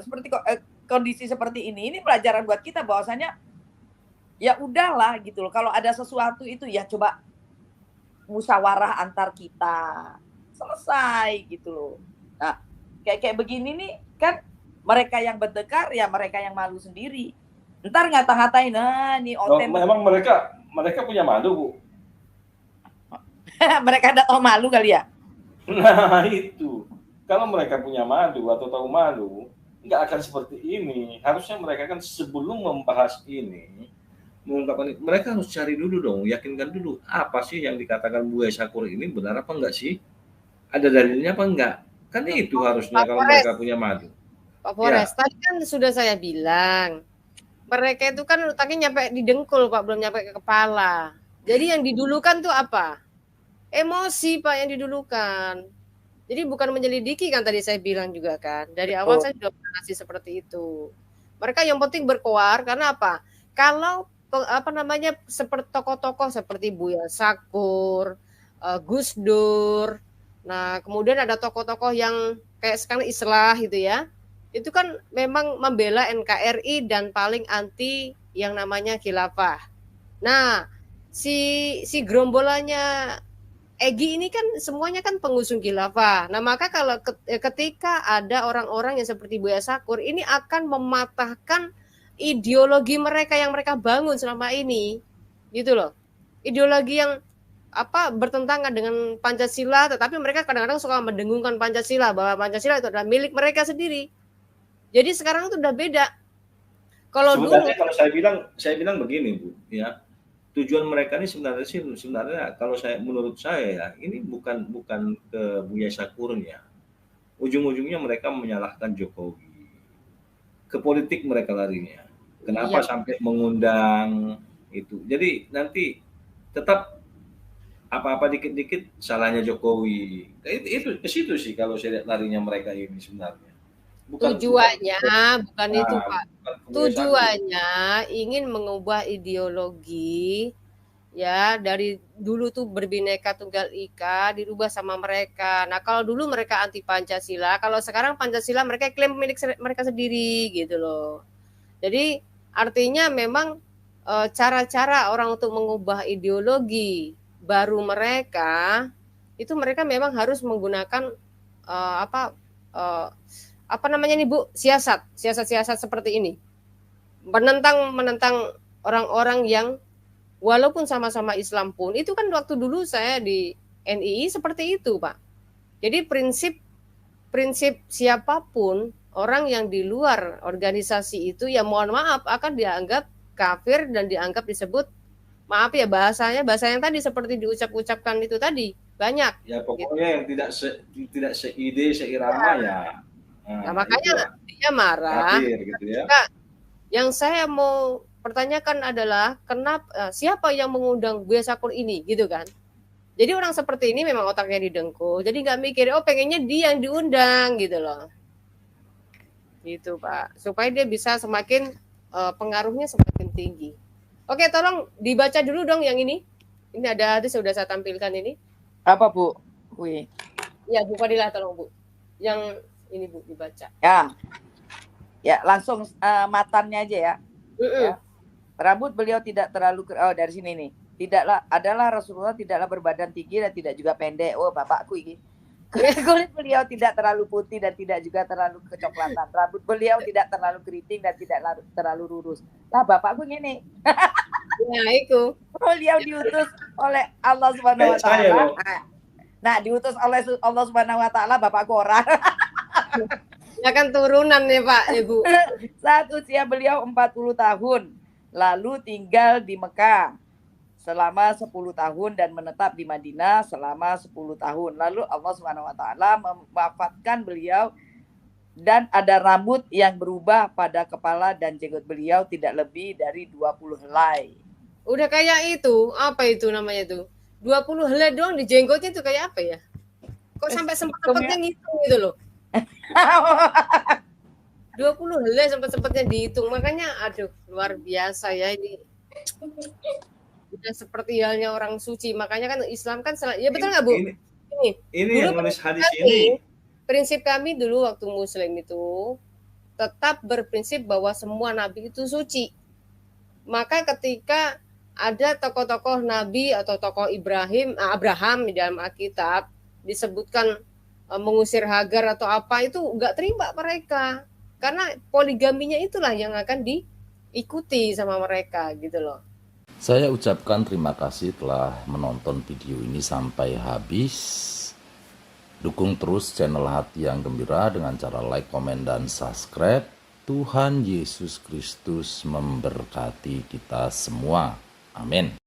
Seperti kondisi seperti ini pelajaran buat kita bahwasanya ya udahlah gitu loh. Kalau ada sesuatu itu ya coba musyawarah antar kita. Selesai gitu loh. Nah, kayak begini nih kan mereka yang bertengkar ya mereka yang malu sendiri. Ntar ngata-ngatain, nih oten. Memang mereka punya malu, Bu. Mereka ada tahu malu kali ya? Nah, itu. Kalau mereka punya malu atau tahu malu, nggak akan seperti ini. Harusnya mereka kan sebelum membahas ini, mengungkapkan ini, mereka harus cari dulu dong, yakinkan dulu apa sih yang dikatakan Buya Syakur ini benar apa enggak sih? Ada dalilnya apa enggak? Kan itu harusnya kalau mereka punya malu. Pak Polres, tadi kan sudah saya bilang, mereka itu kan letaknya nyampe di dengkul, Pak, belum nyampe ke kepala. Jadi yang didulukan tuh apa? Emosi, Pak, yang didulukan. Jadi bukan menyelidiki kan tadi saya bilang juga kan. Dari awal saya sudah kasih seperti itu. Mereka yang penting berkoar karena apa? Kalau seperti tokoh-tokoh seperti Buya Syakur, Gus Dur, nah kemudian ada tokoh-tokoh yang kayak sekarang Islah gitu ya. Itu kan memang membela NKRI dan paling anti yang namanya khilafah. Nah, si gerombolannya Egy ini kan semuanya kan pengusung khilafah. Nah, maka kalau ketika ada orang-orang yang seperti Buya Syakur ini akan mematahkan ideologi mereka yang mereka bangun selama ini. Gitu loh. Ideologi yang bertentangan dengan Pancasila, tetapi mereka kadang-kadang suka mendengungkan Pancasila bahwa Pancasila itu adalah milik mereka sendiri. Jadi sekarang itu udah beda. Kalau sebenarnya kalau saya bilang begini, Bu, ya. Tujuan mereka ini sebenarnya kalau menurut saya ya, ini bukan ke Buya Syakurnya. Ujung-ujungnya mereka menyalahkan Jokowi. Ke politik mereka larinya. Kenapa sampai mengundang itu. Jadi nanti tetap apa-apa dikit-dikit salahnya Jokowi. Itu ke situ sih kalau saya lihat larinya mereka ini sebenarnya. Tujuannya bukan itu, Pak. Tujuannya ingin mengubah ideologi ya, dari dulu tuh berbineka tunggal ika dirubah sama mereka. Nah, kalau dulu mereka anti Pancasila, kalau sekarang Pancasila mereka klaim milik mereka sendiri gitu loh. Jadi artinya memang cara-cara orang untuk mengubah ideologi baru mereka itu mereka memang harus menggunakan siasat seperti ini, menentang orang-orang yang walaupun sama-sama Islam pun itu kan waktu dulu saya di NII seperti itu, Pak. Jadi prinsip siapapun orang yang di luar organisasi itu ya mohon maaf akan dianggap kafir dan dianggap disebut maaf ya bahasa yang tadi seperti diucapkan itu tadi banyak. Ya pokoknya gitu. Yang tidak seide seirama ya. Nah, makanya dia marah. Gitu ya. Nah, yang saya mau pertanyakan adalah kenapa siapa yang mengundang Buya Syakur ini gitu kan? Jadi orang seperti ini memang otaknya didengkul. Jadi nggak mikir pengennya dia yang diundang gitu loh. Gitu, Pak. Supaya dia bisa semakin pengaruhnya semakin tinggi. Oke, tolong dibaca dulu dong yang ini. Ini ada hadis sudah saya tampilkan ini. Apa, Bu? Wih. Ya, Bu Fadilah tolong, Bu. Yang ini Bu dibaca. Ya langsung matannya aja ya. Ya. Rambut beliau tidak terlalu dari sini nih. Rasulullah tidaklah berbadan tinggi dan tidak juga pendek. Oh, bapakku ini. Kulit beliau tidak terlalu putih dan tidak juga terlalu kecoklatan. Rambut beliau tidak terlalu keriting dan tidak terlalu lurus. Lah bapakku gini. Ya, itu. Beliau diutus oleh Allah Subhanahu wa taala. Nah, diutus oleh Allah Subhanahu wa taala bapakku orang. Ya kan turunan ya Pak, Ibu. Saat usia beliau 40 tahun, lalu tinggal di Mekah selama 10 tahun dan menetap di Madinah selama 10 tahun. Lalu Allah Subhanahu wa taala mewafatkan beliau dan ada rambut yang berubah pada kepala dan jenggot beliau tidak lebih dari 20 helai. Udah kayak itu, apa itu namanya itu? 20 helai doang di jenggotnya itu kayak apa ya? Kok sampai sempat-sempatnya ngitung gitu loh. 20 helai sempat-sempatnya dihitung, makanya aduh luar biasa ya ini. Ya, seperti halnya orang suci. Makanya kan Islam kan ya betul nggak Bu? Ini yang nulis hadis prinsip kami dulu waktu Muslim itu tetap berprinsip bahwa semua nabi itu suci. Maka ketika ada tokoh-tokoh nabi atau tokoh Abraham di dalam Alkitab disebutkan mengusir Hagar atau apa, itu nggak terima mereka. Karena poligaminya itulah yang akan diikuti sama mereka gitu loh. Saya ucapkan terima kasih telah menonton video ini sampai habis. Dukung terus channel Hati yang Gembira dengan cara like, komen, dan subscribe. Tuhan Yesus Kristus memberkati kita semua. Amin.